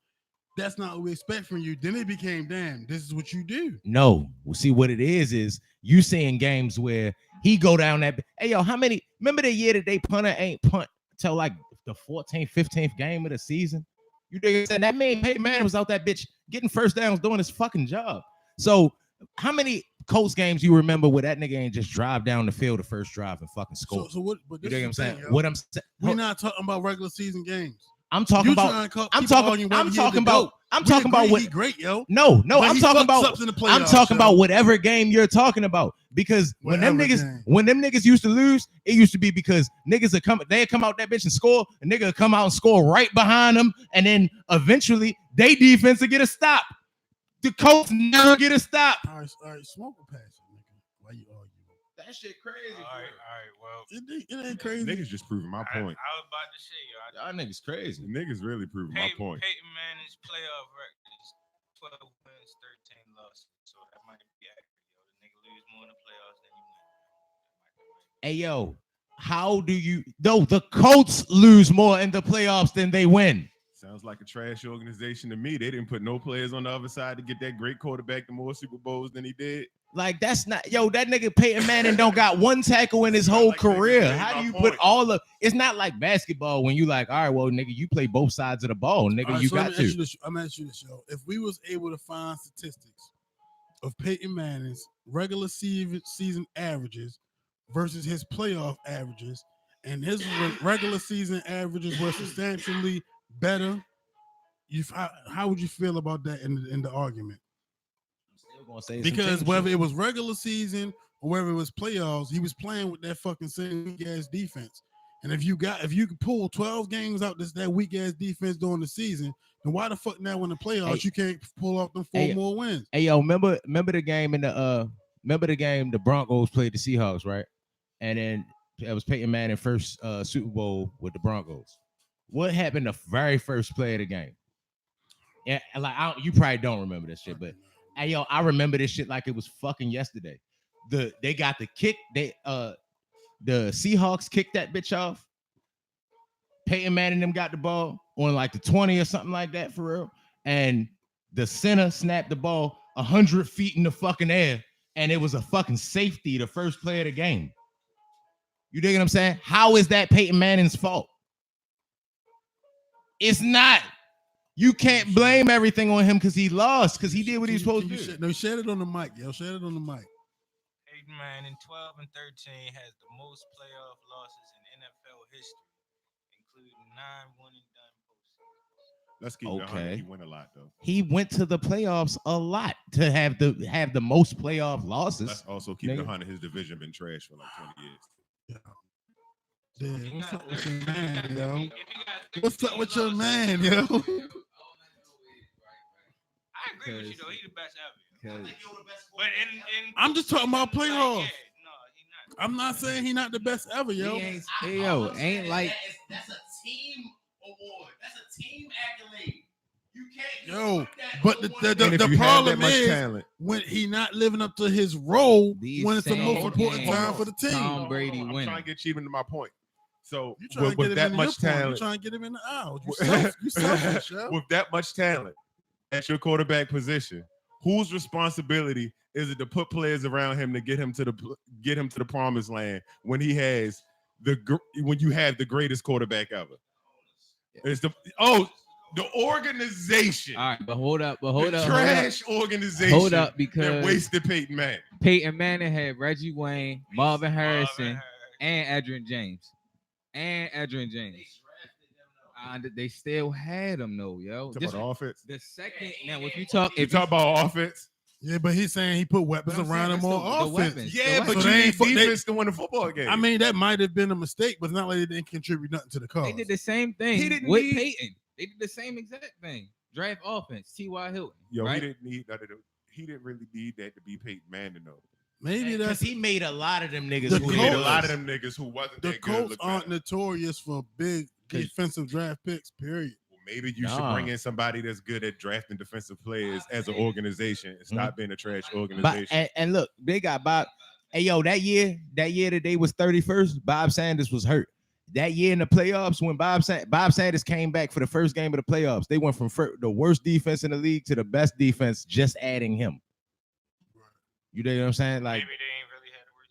that's not what we expect from you. Then it became, damn, this is what you do. No, well, see what it is you seeing games where he go down that. Hey, remember the year that they punter ain't punt till like the 14th, 15th game of the season? You dig? That mean Peyton Manning was out that bitch getting first downs doing his fucking job. So how many Colts games you remember where that nigga ain't just drive down the field the first drive and fucking score? So what? But you dig what I'm saying? What I'm saying? We're not talking about regular season games. I'm talking about. I'm talking about what great, yo. No, I'm talking about whatever game you're talking about. Because when them niggas used to lose, it used to be because niggas they'd come out that bitch and score, a nigga would come out and score right behind them, and then eventually they defense would get a stop. The Colts never get a stop. All right, smoke a pass, nigga. Why you arguing? That shit crazy. All right. Well, it ain't crazy. Niggas just proving my point. I was about to say, y'all niggas crazy. Niggas really proving my point. Peyton Manning's playoff record is 12 wins, 13 losses. So that might be accurate, The nigga lose more in the playoffs than you win. Hey, yo, how do you? No, the Colts lose more in the playoffs than they win. Sounds like a trash organization to me. They didn't put no players on the other side to get that great quarterback to more Super Bowls than he did. Like, that's not, that nigga Peyton Manning don't got one tackle in his whole career. How do you put all of, it's not like basketball when you like, all right, well, nigga, you play both sides of the ball, nigga, right, you got to. I'm going to ask you this, yo. If we was able to find statistics of Peyton Manning's regular season averages versus his playoff averages, and his regular season averages were substantially better, how would you feel about that in the argument? Because whether it was regular season or whether it was playoffs, he was playing with that fucking same ass defense. And if you can pull 12 games out that weak ass defense during the season, then why the fuck now in the playoffs you can't pull out them 4 more wins? Hey yo, remember the game in the the Broncos played the Seahawks, right? And then it was Peyton Manning first Super Bowl with the Broncos. What happened the very first play of the game? Yeah, like you probably don't remember this shit, but hey yo, I remember this shit like it was fucking yesterday. They got the kick. The Seahawks kicked that bitch off. Peyton Manning them got the ball on like the 20 or something like that for real. And the center snapped the ball 100 feet in the fucking air. And it was a fucking safety the first play of the game. You dig what I'm saying? How is that Peyton Manning's fault? It's not. You can't blame everything on him because he lost, because he did what he was supposed to do. No, share it on the mic, yo. Share it on the mic. Peyton Manning, 12 and 13, has the most playoff losses in NFL history, including 9 one and done postseasons. Let's keep it 100. He went a lot though. He went to the playoffs a lot to have the most playoff losses. Let's also keep it 100. His division been trash for like 20 years. Yeah. What's up with your man, yo? What's up with your man, yo? I agree with you though. He's the best ever. But I'm just talking about playoffs. No, he's not. I'm not saying he's not the best ever, yo. Ain't like that's a team award. That's a team accolade. You can't. Yo, but the problem is when he not living up to his role when it's the most important time for the team. Tom Brady I'm winning. trying to get you into my point. So You trying to with get that him much talent, you trying to get him in the aisle. You selfish, yo. with that much talent at your quarterback position, whose responsibility is it to put players around him to get him to the promised land when he has when you have the greatest quarterback ever? It's the organization. All right, but hold up. Trash organization. Hold up, because that wasted Peyton Manning. Peyton Manning had Reggie Wayne, Marvin Harrison, and Adrian James. They still had him though, yo. Talk about offense. The second now, if you talk about offense. Yeah, but he's saying he put weapons around him on offense. Yeah, but you need defense to win a football game. I mean, that might have been a mistake, but it's not like they didn't contribute nothing to the cause. They did the same thing with Peyton. They did the same exact thing. Draft offense, T.Y. Hilton. Yo, right? he didn't need that. He didn't really need that to be Peyton Manning though. Maybe that's he made a lot of them niggas. He made a lot of them niggas who wasn't the that good. Colts aren't notorious for big defensive draft picks. Period. Maybe you should bring in somebody that's good at drafting defensive players as an organization and stop being a trash organization. And look, they got Bob. Hey, yo, that year that they was 31st, Bob Sanders was hurt. That year in the playoffs, when Bob Sanders came back for the first game of the playoffs, they went from the worst defense in the league to the best defense, just adding him. You know what I'm saying? Like, maybe they ain't really had the worst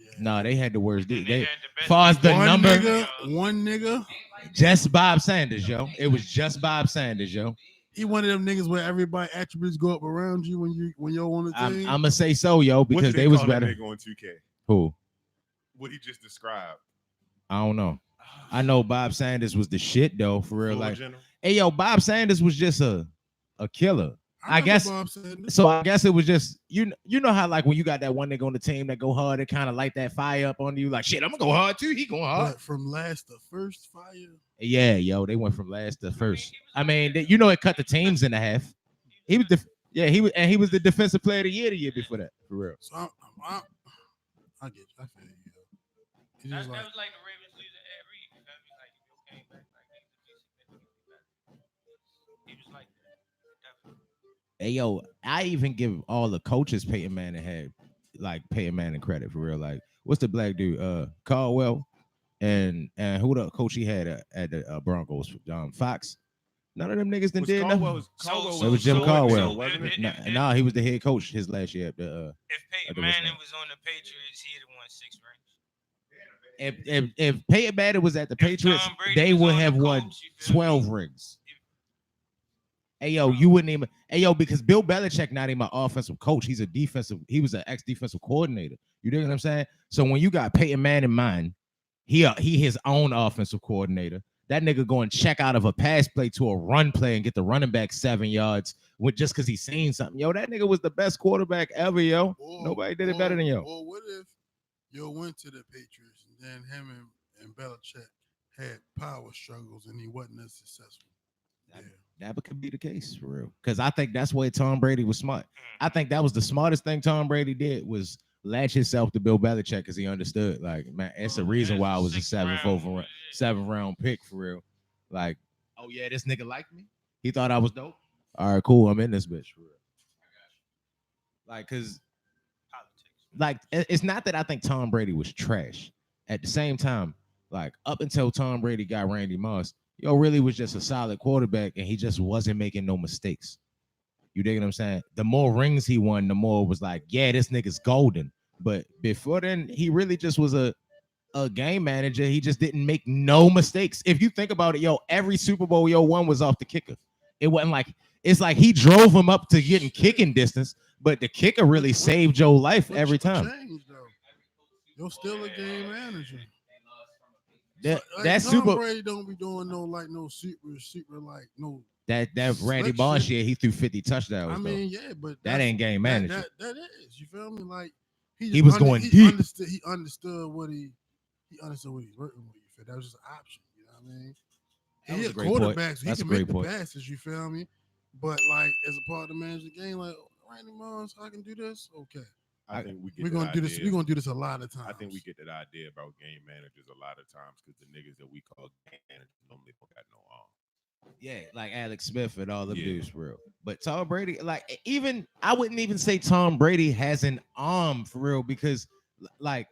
defense. No, they had the worst defense. They had the best far as the one number, one nigga. Just Bob Sanders, yo. It was just Bob Sanders, yo. He one of them niggas where everybody attributes go up around you when you're on the team. I'm gonna say so, yo, because they was better. Nigga on 2K? Who? What he just described. I don't know. I know Bob Sanders was the shit though, for real. Like, hey, yo, Bob Sanders was just a killer. I guess so. I guess it was just you know how like when you got that one nigga on the team that go hard, it kind of light that fire up on you. Like shit, I'm gonna go hard too. He going hard. But from last to first fire. Yeah, yo, they went from last to first. I mean, it cut the teams in half. He was he was the defensive player of the year before that, for real. So I get you. I feel you. It's That just was like the Ravens losing Ed Reed. You feel me? Like if you came back, like he was like that. Hey, yo, I even give all the coaches Peyton Manning had, like Peyton Manning credit for real. Like, what's the black dude? Caldwell, and who the coach he had at the Broncos? Fox. None of them niggas did nothing. It was Jim Caldwell. Nah, he was the head coach his last year. If Peyton Manning was on the Patriots, he'd have won 6 rings. If Peyton Manning was at the Patriots, they would have won 12 rings. Hey yo, you wouldn't even. Hey yo, because Bill Belichick not even an offensive coach. He was an ex-defensive coordinator. You know what I'm saying? So when you got Peyton Manning in mind, he his own offensive coordinator. That nigga going check out of a pass play to a run play and get the running back 7 yards with just because he's seen something. Yo, that nigga was the best quarterback ever, yo. Nobody did it better than yo. Well, what if yo went to the Patriots and then him and Belichick had power struggles and he wasn't as successful. That could be the case for real. Because I think that's why Tom Brady was smart. I think that was the smartest thing Tom Brady did was latch himself to Bill Belichick because he understood. Like, man, it's the reason why I was a seventh round pick for real. Like, oh yeah, this nigga liked me. He thought I was dope. All right, cool. I'm in this bitch for real. Like, cause, like, it's not that I think Tom Brady was trash. At the same time, like, up until Tom Brady got Randy Moss, really was just a solid quarterback, and he just wasn't making no mistakes. You dig what I'm saying? The more rings he won, the more it was like, yeah, this nigga's golden. But before then, he really just was a game manager. He just didn't make no mistakes. If you think about it, every Super Bowl won was off the kicker. It wasn't like, it's like he drove him up to getting kicking distance, but the kicker really saved your life every time. You're still a game manager. That Tom Super Brady don't be doing no super like no. That Randy Moss year, he threw 50 touchdowns. I mean, yeah, but that ain't game management. That is, you feel me? Like he was going deep. He understood what he's working with. You feel that was just an option. You know what I mean? He a quarterback, so he can make the passes. You feel me? But like as a part of the management game, like Randy Moss, I can do this. Okay. I think we're gonna do this. We're gonna do this a lot of times. I think we get that idea about game managers a lot of times because the niggas that we call game managers normally don't got no arm. Yeah, like Alex Smith and all the dudes for real. But Tom Brady, like even I wouldn't even say Tom Brady has an arm for real because like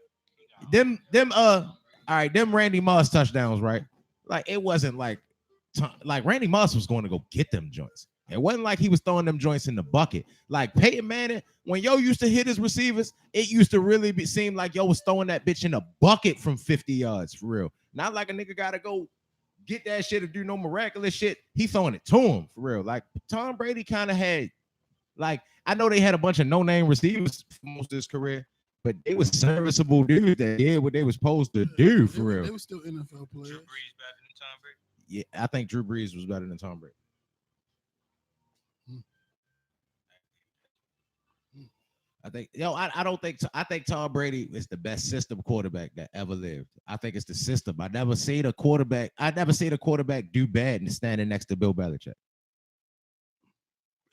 them Randy Moss touchdowns, right? Like it wasn't like Randy Moss was going to go get them joints. It wasn't like he was throwing them joints in the bucket. Like Peyton Manning, when used to hit his receivers, it used to really seem like was throwing that bitch in a bucket from 50 yards for real. Not like a nigga gotta go get that shit or do no miraculous shit. He throwing it to him for real. Like Tom Brady kind of had, like I know they had a bunch of no-name receivers for most of his career, but they was serviceable dudes that did what they was supposed to do for real. They were still NFL players. Drew Brees better than Tom Brady? Yeah, I think Drew Brees was better than Tom Brady. I think Tom Brady is the best system quarterback that ever lived. I think it's the system. I never seen a quarterback do bad and standing next to Bill Belichick.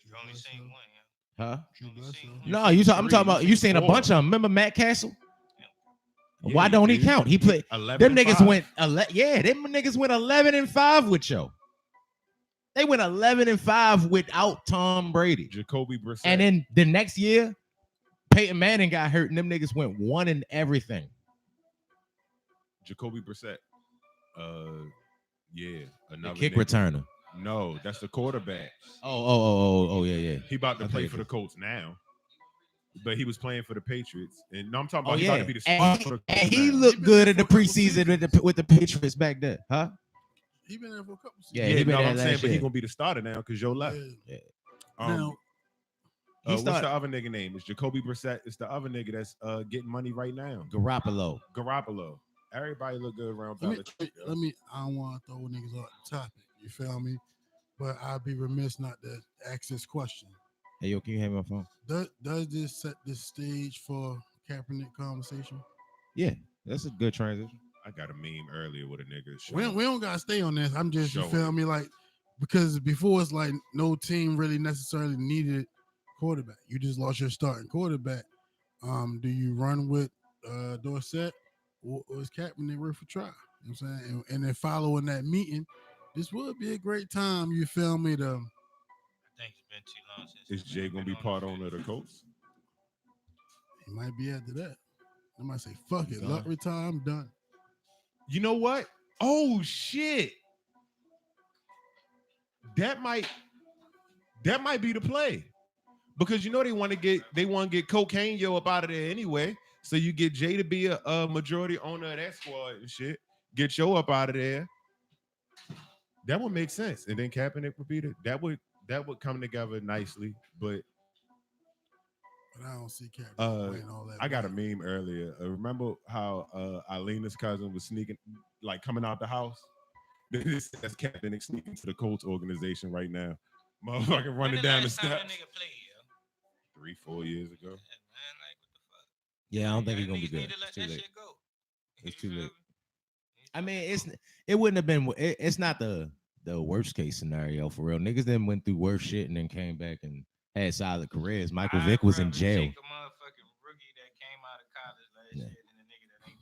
You only seen one, Huh? No, I'm talking about you seen a bunch of them. Remember Matt Castle? Yeah, why don't he count? He played 11 them niggas went them niggas went 11-5 with Joe. They went 11-5 without Tom Brady. Jacoby Brissett. And then the next year, Peyton Manning got hurt, and them niggas went 1 in everything. Jacoby Brissett. Another the kick nigga. returner. No, that's the quarterback. Oh, yeah. He about to play for the Colts now, but he was playing for the Patriots. And no, I'm talking about he about to be the spot for the Colts. And he now. looked good in the preseason with the Patriots back then, huh? He been there for a couple seasons. Yeah, he been there I'm saying, last but year. he gonna be the starter now because Joe left. Yeah. Now, what's the other nigga name? It's Jacoby Brissett. It's the other nigga that's getting money right now. Garoppolo. Everybody look good around I Belichick. don't want to throw niggas off the topic. You feel me? But I'd be remiss not to ask this question. Hey, yo, can you have my phone? Does this set the stage for Kaepernick conversation? Yeah, that's a good transition. I got a meme earlier with a nigga. We don't gotta stay on this. I'm just, you feel it. me? Like, because before it's like no team really necessarily needed quarterback. You just lost your starting quarterback. Do you run with Dorsett or is Kaepernick worth a try? You know what I'm saying? And then following that meeting, this would be a great time, you feel me, to I think it's been too long since. Is Jay gonna be part owner of the Colts? He might be after that. I might say, fuck it, Luck retire, I'm done. You know what? Oh shit. That might be the play. Because you know they want to get Cocaine Yo up out of there anyway. So you get Jay to be a majority owner of that squad and shit. Get Yo up out of there. That would make sense. And then Kaepernick would be that would come together nicely. But I don't see Kaepernick all that. I got a meme earlier. Remember how Alina's cousin was sneaking, like coming out the house? This says Kaepernick sneaking to the Colts organization right now. Motherfucking running down the steps. 3-4 years ago. Yeah, I don't think he's gonna be good. It's too late. It's too late. I mean, it wouldn't have been. It's not the worst case scenario for real. Niggas then went through worse shit and then came back and had solid careers. Michael Vick was in jail. Take a motherfucking rookie that came out of college last year than a nigga that ain't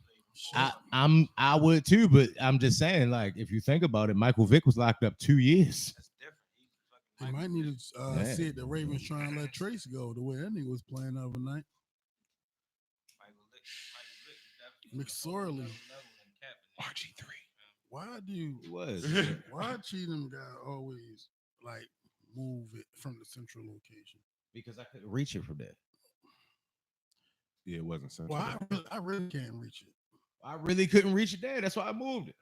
played. I would too, but I'm just saying, like, if you think about it, Michael Vick was locked up 2 years. That's different. They might need to see it. The Ravens trying to let Trace go the way that nigga was playing the other night. McSorley. RG3. Why Cheatham got always like move it from the central location? Because I couldn't reach it from there. Yeah, it wasn't central. Well, I really can't reach it. I really couldn't reach it there. That's why I moved it.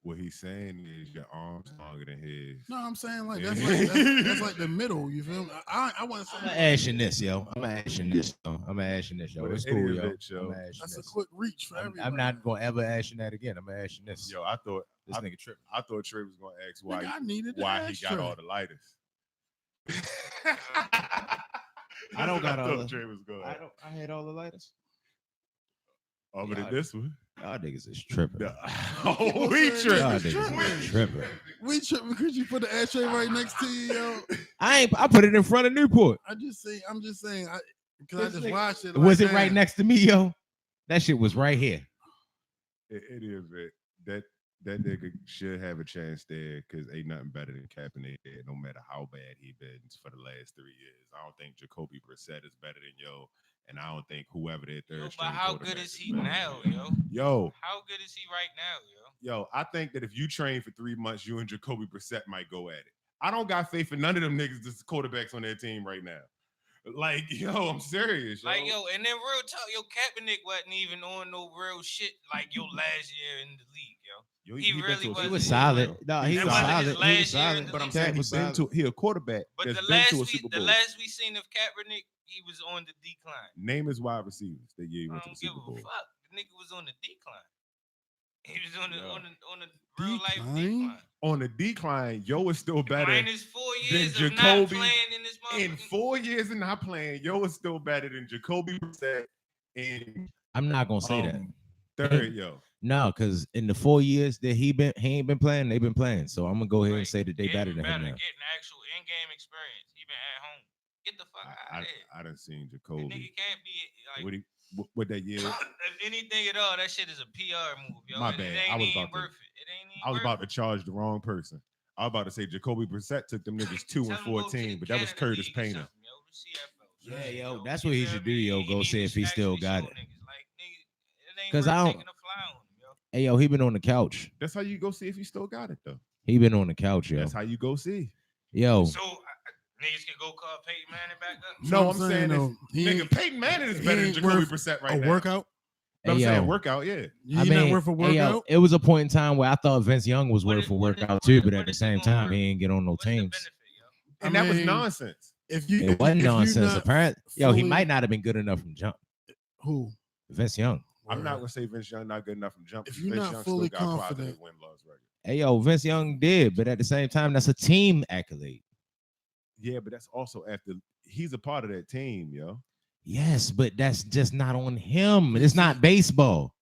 What he's saying is your arm's longer than his. No, I'm saying like that's like the middle. You feel me? I want to say. I'm ashing this, yo. I'm ashing this, yo. It's cool, yo. That's a quick reach for everybody. I'm not gonna ever ashing that again. I'm ashing this. Yo, I thought this nigga tripping. I thought Trey was gonna ask why he got Trey. all the lighters. I don't got all the. Trey was going. I had all the lighters. Other than this one. Y'all niggas is tripping. We tripping. Y'all niggas is tripping. We tripping because you put the ashtray right next to you, yo. I put it in front of Newport. I'm just saying, because I just watched it. Was it right next to me, yo? That shit was right here. It is, man. That nigga should have a chance there because ain't nothing better than Kaepernick there, no matter how bad he been for the last 3 years. I don't think Jacoby Brissett is better than yo. And I don't think whoever their third string. But how good is he now, yo? Yo. How good is he right now, yo? Yo, I think that if you train for 3 months, you and Jacoby Brissett might go at it. I don't got faith in none of them niggas that's quarterbacks on their team right now. Like, yo, I'm serious, yo. Like, yo, and then real talk, yo, Kaepernick wasn't even on no real shit like yo last year in the league, yo. He really wasn't. He was solid. No, he was solid. He was solid. But I'm saying he a quarterback. But the last we seen of Kaepernick, he was on the decline. Name his wide receivers that year he went to the Super Bowl. I don't give a fuck. The nigga was on the decline. He was on the real life decline. On the decline, yo is still better. Minus 4 years than of Jacoby. not playing in this motherfucker. In 4 years of not playing, yo is still better than Jacoby Brissett. And I'm not gonna say that. Third, yo. No, because in the 4 years that he ain't been playing, they've been playing. So I'm gonna go ahead and say that they better than him now. Getting actual in-game experience, even at home. Get the fuck out of here. I done seen Jacoby. The nigga can't be like what that year? If anything at all, that shit is a PR move, yo. My bad. It ain't even worth it. I was about to charge the wrong person. I was about to say Jacoby Brissett took them niggas 2-14, but that was Curtis Painter. Yeah, yo, that's what he should do, yo. Go see if he still got it. Because I don't. Hey, yo, he been on the couch. That's how you go see if he still got it, though. He been on the couch, yo. That's how you go see. Yo. So niggas can go call Peyton Manning back up. No, I'm saying though, nigga, Peyton Manning is better than Jacoby Brissett right now. A workout. I'm saying workout, yeah. I mean, worth a workout. It was a point in time where I thought Vince Young was worth a workout too, but at the same time, he ain't get on no teams. And that was nonsense. It wasn't nonsense. Apparently, he might not have been good enough from jump. Who? Vince Young. I'm not gonna say Vince Young not good enough from jump. If you're not fully confident, hey yo, Vince Young did, but at the same time, that's a team accolade. Yeah, but that's also after he's a part of that team, yo. Yes, but that's just not on him. It's not baseball.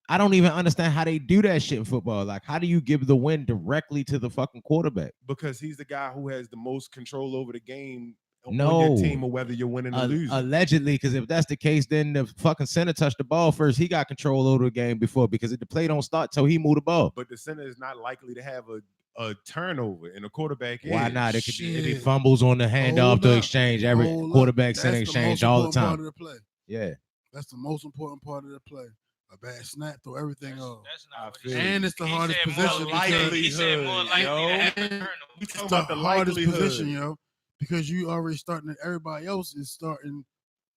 I don't even understand how they do that shit in football. Like, how do you give the win directly to the fucking quarterback? Because he's the guy who has the most control over the game. On No, your team or whether you're winning or losing. Allegedly, because if that's the case, then the fucking center touched the ball first. He got control over the game before because the play don't start till he moved the ball. But the center is not likely to have a turnover in a quarterback. Why not? It could be fumbles on the handoff to exchange. Every quarterback center exchange all the time. Part of the play. Yeah, that's the most important part of the play. A bad snap, throw everything off. And it's the hardest position. He said more likely to have a turnover. It's the hardest position, yo. Because you already starting, everybody else is starting.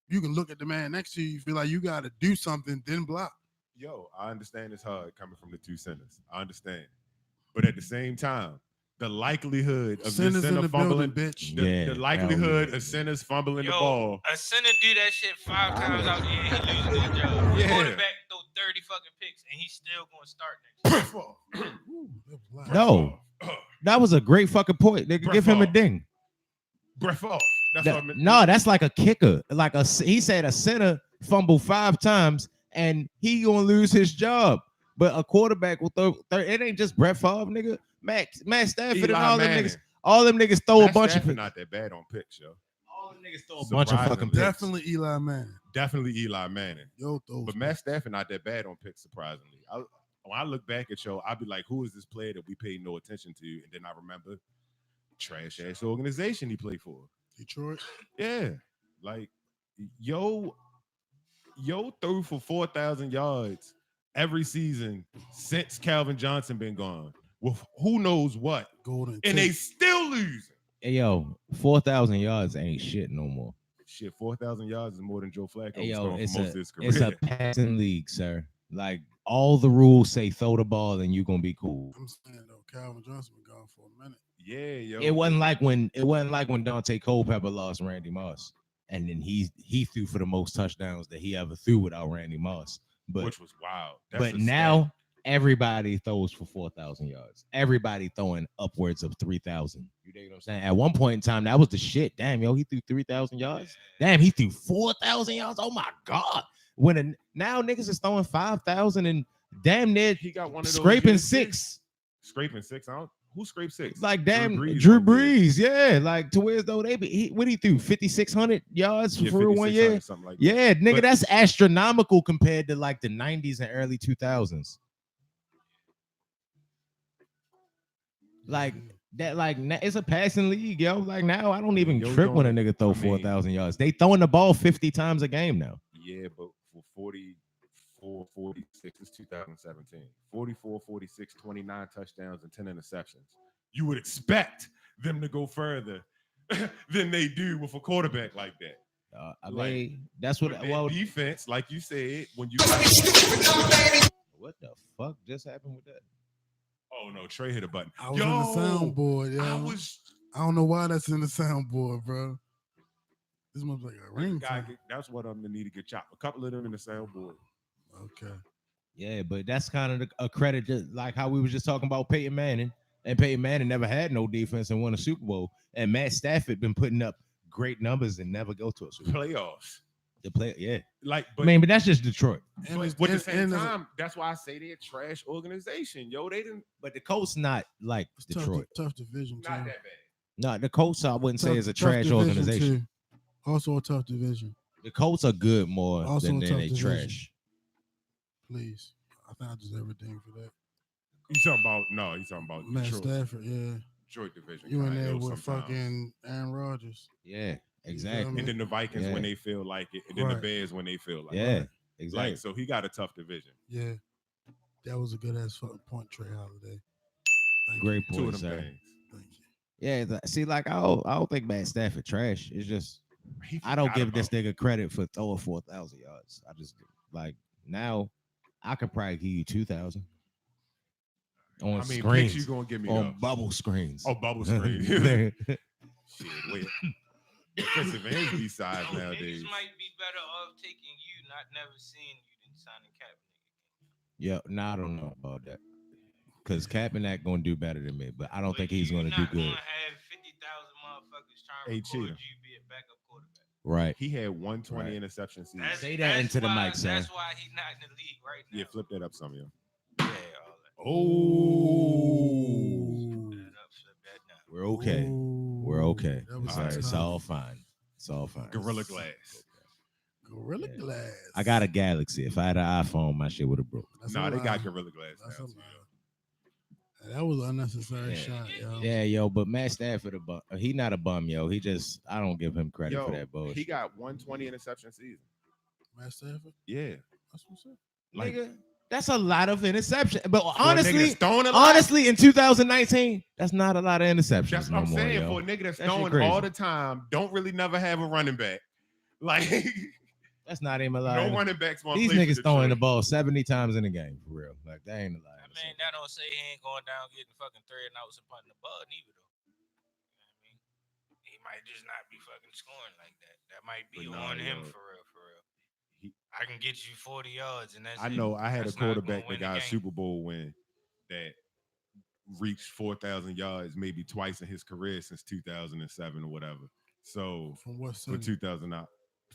You can look at the man next to you, feel like you got to do something, then block. Yo, I understand it's hard coming from the two centers. I understand. But at the same time, the likelihood of this center fumbling, bitch. The likelihood of centers fumbling the ball. A center do that shit 5 times out there, he loses his job. Yeah. Quarterback throw 30 fucking picks, and he's still going to start next. No, that was a great fucking point. Nigga, give him a ding. Breath off. No, that's like a kicker. Like he said a center fumble 5 times and he gonna lose his job. But a quarterback will throw. It ain't just Brett Favre, nigga. Matt Stafford and all them Manning. niggas. All them niggas throw Matt a bunch Stafford of. not that bad on picks, yo. All them niggas throw a bunch of fucking picks. Definitely Eli Manning. Definitely Eli Manning. Yo, those but Matt Stafford not that bad on picks, surprisingly. When I look back at I'll be like, who is this player that we paid no attention to? And then I remember trash ass organization he played for. Detroit. Yeah. Like, yo threw for 4,000 yards every season since Calvin Johnson been gone. With who knows what. Golden and they still losing. Hey, yo, 4,000 yards ain't shit no more. Shit, 4,000 yards is more than Joe Flacco Hey, was yo, throwing for most of his career. it's a passing league, sir. Like, all the rules say throw the ball and you're going to be cool. I'm saying, though, Calvin Johnson been gone for a minute. Yeah, yo. It wasn't like when Dante Culpepper lost Randy Moss. And then he threw for the most touchdowns that he ever threw without Randy Moss. Which was wild. But now everybody throws for 4,000 yards. Everybody throwing upwards of 3,000. You dig what I'm saying? At one point in time, that was the shit. Damn, yo, he threw 3,000 yards. Damn, he threw 4,000 yards. Oh my God. Now niggas is throwing 5,000 and damn near he got one of those scraping 6. Scraping 6. Who scraped 6? Like damn, Drew Brees, yeah. Like to where though what he threw 5,600 yards for 1 year. Something like yeah, that. nigga, that's astronomical compared to like the 90s and early 2000s. Like that, like it's a passing league, yo. Like now, I don't even trip when a nigga throw 4,000 yards. They throwing the ball 50 times a game now. Yeah, but for 44, 46, it's 2017. 44, 46, 29 touchdowns and 10 interceptions. You would expect them to go further than they do with a quarterback like that. I mean, that's what. Well, defense, like you said, when you. What the fuck just happened with that? Oh no, Trey hit a button. I was in the soundboard, yo. I don't know why that's in the soundboard, bro. This must be like a ring. That's what I'm gonna need to get chopped. A couple of them in the soundboard. Okay. Yeah, but that's kind of a credit, just like how we was just talking about Peyton Manning. And Peyton Manning never had no defense and won a Super Bowl. And Matt Stafford been putting up great numbers and never go to a Super Bowl. Playoffs. Yeah. Like, but that's just Detroit. But at the same time, that's why I say they're a trash organization. Yo, they didn't. But the Colts not like Detroit. Tough division. Not that bad. No, the Colts I wouldn't say is a trash organization. Also a tough division. The Colts are good more also than they division. trash. Please. I think I just everything for that. You talking about Matt Detroit. Stafford, yeah. Detroit division. You in there with fucking Aaron Rodgers. Yeah, exactly. And then the Vikings when they feel like it, and then the Bears when they feel like it. Yeah, exactly. Like, so he got a tough division. Yeah. That was a good ass fucking point, Trey Holiday. Great point, sir. Thank you. Yeah, see, like I don't think Matt Stafford trash. It's just I don't give this nigga credit for throwing 4,000 yards. I just like now I could probably give you 2,000 on screens. You gonna give me on bubble screens? Oh, bubble screens. Shit, wait. Defensive ends be size nowadays. Niggas might be better off taking you, not never seeing you, than signing Kaepernick. Yeah, no, I don't know about that. Because Kaepernick gonna do better than me, but I don't think he's gonna do good. Gonna have 50,000 motherfuckers trying to record you be a backup quarterback. Right. He had 120 interception season. Say that into the mic, sir. That's why he's not in the league right now. Yeah, flip that up some, yo. Yeah, We're okay. We're okay. It's all fine. It's all fine. Gorilla Glass. Gorilla Glass. I got a Galaxy. If I had an iPhone, my shit would have broke. Nah, they got Gorilla Glass now. That was an unnecessary shot, yo. Yeah, yo, but Matt Stafford, he not a bum, yo. He just, I don't give him credit for that bullshit. He got 120 interception season. Matt Stafford? Yeah. That's what's up. Like, nigga, that's a lot of interception. But honestly, in 2019, that's not a lot of interceptions. That's what I'm saying. Yo. For a nigga that's throwing all the time, don't really never have a running back. Like, that's not even a lot. No running backs. These niggas throwing the ball 70 times in a game, for real. Like, that ain't a lot. I mean, that don't say he ain't going down getting fucking 3 and outs and punting the ball neither, though. You know what I mean? He might just not be fucking scoring like that. That might be on him for real, for real. I can get you 40 yards, and that's I know I had a quarterback that got a Super Bowl win that reached 4,000 yards maybe twice in his career since 2007 or whatever. So from what for 2000 out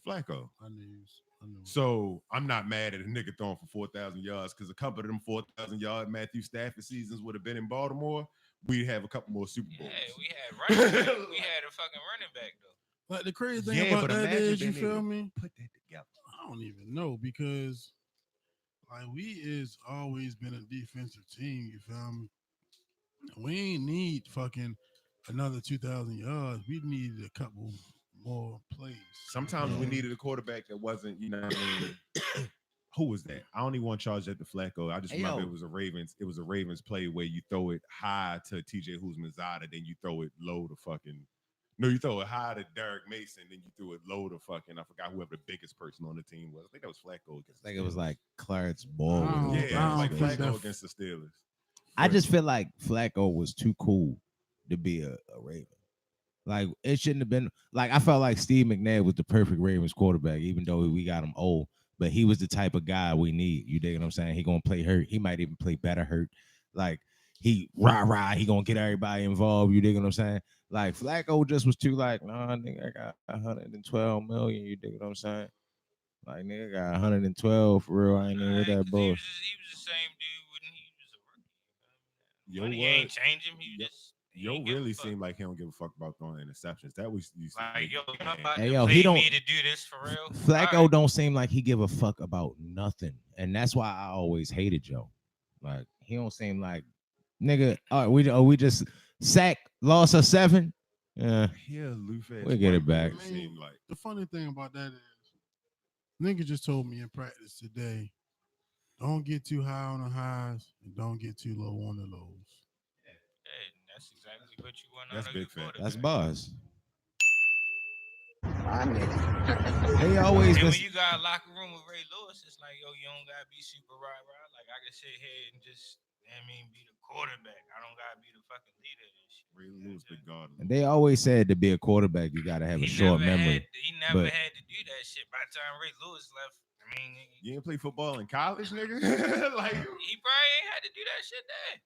Flacco. I knew. So I'm not mad at a nigga throwing for 4,000 yards because a couple of them 4,000 yard Matthew Stafford seasons would have been in Baltimore. We'd have a couple more Super Bowls. Yeah, we had running back. We had a fucking running back though. Like the crazy thing about that is, you feel me? Put that together. I don't even know because like we is always been a defensive team. You feel me? We ain't need fucking another 2,000 yards. We needed a couple more plays. Sometimes we needed a quarterback that wasn't, you know what I mean? Who was that? I don't even want to charge that to Flacco. I just remember it was a Ravens play where you throw it high to TJ Huzmanzada, then you throw it low to fucking. No, you throw it high to Derek Mason, then you threw it low to fucking. I forgot whoever the biggest person on the team was. I think that was Flacco. I think it was like Clarence Ball. Yeah, like Flacco against the Steelers. I just feel like Flacco was too cool to be a Raven. Like it shouldn't have been. Like I felt like Steve McNair was the perfect Ravens quarterback, even though we got him old. But he was the type of guy we need. You dig what I'm saying? He gonna play hurt. He might even play better hurt. Like he rah. He gonna get everybody involved. You dig what I'm saying? Like Flacco just was too like, nah, nigga, I got 112 million. You dig what I'm saying? Like nigga, I got 112 for real. I ain't even with that bullshit. He was the same dude when he was a rookie. Money ain't change him. He just. Yo really seemed like he don't give a fuck about throwing interceptions. That was like, yo, you about hey, to yo, play he don't. Me to do this for real. Flacco don't seem like he give a fuck about nothing, and that's why I always hated Joe. Like he don't seem like nigga. All right, we just lost a 7. Yeah, we get it back. Like the funny thing about that is, nigga just told me in practice today, don't get too high on the highs and don't get too low on the lows. That's exactly what you want. That's big fat. That's buzz. They always. And when you got a locker room with Ray Lewis, it's like, yo, you don't gotta be super rah. Like I can sit here and just, be the quarterback. I don't gotta be the fucking leader of this shit. Ray Lewis, big God. And they always said to be a quarterback, you gotta have a short memory. He never had to do that shit. By the time Ray Lewis left, you didn't play football in college, nigga. Like he probably ain't had to do that shit then.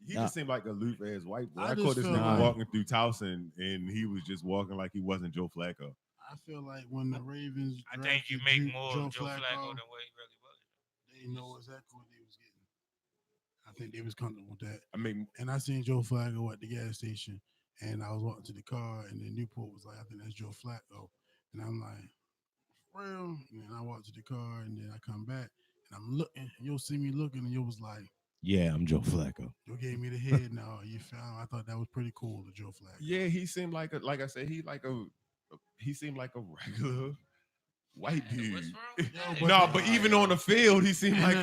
He just seemed like a loop ass white boy. I caught this nigga walking through Towson, and he was just walking like he wasn't Joe Flacco. I feel like when the Ravens, I think you make more of Joe Flacco than what he really was. They know exactly what they was getting. I think they was comfortable with that. And I seen Joe Flacco at the gas station, and I was walking to the car, and then Newport was like, "I think that's Joe Flacco," and I'm like, "Real?" And then I walked to the car, and then I come back, and I'm looking, and you'll see me looking, and you was like. Yeah, I'm Joe Flacco. You gave me the head now. You found I thought that was pretty cool, the Joe Flacco. Yeah, he seemed like like I said, he seemed like a regular white dude. But even on the field, he seemed like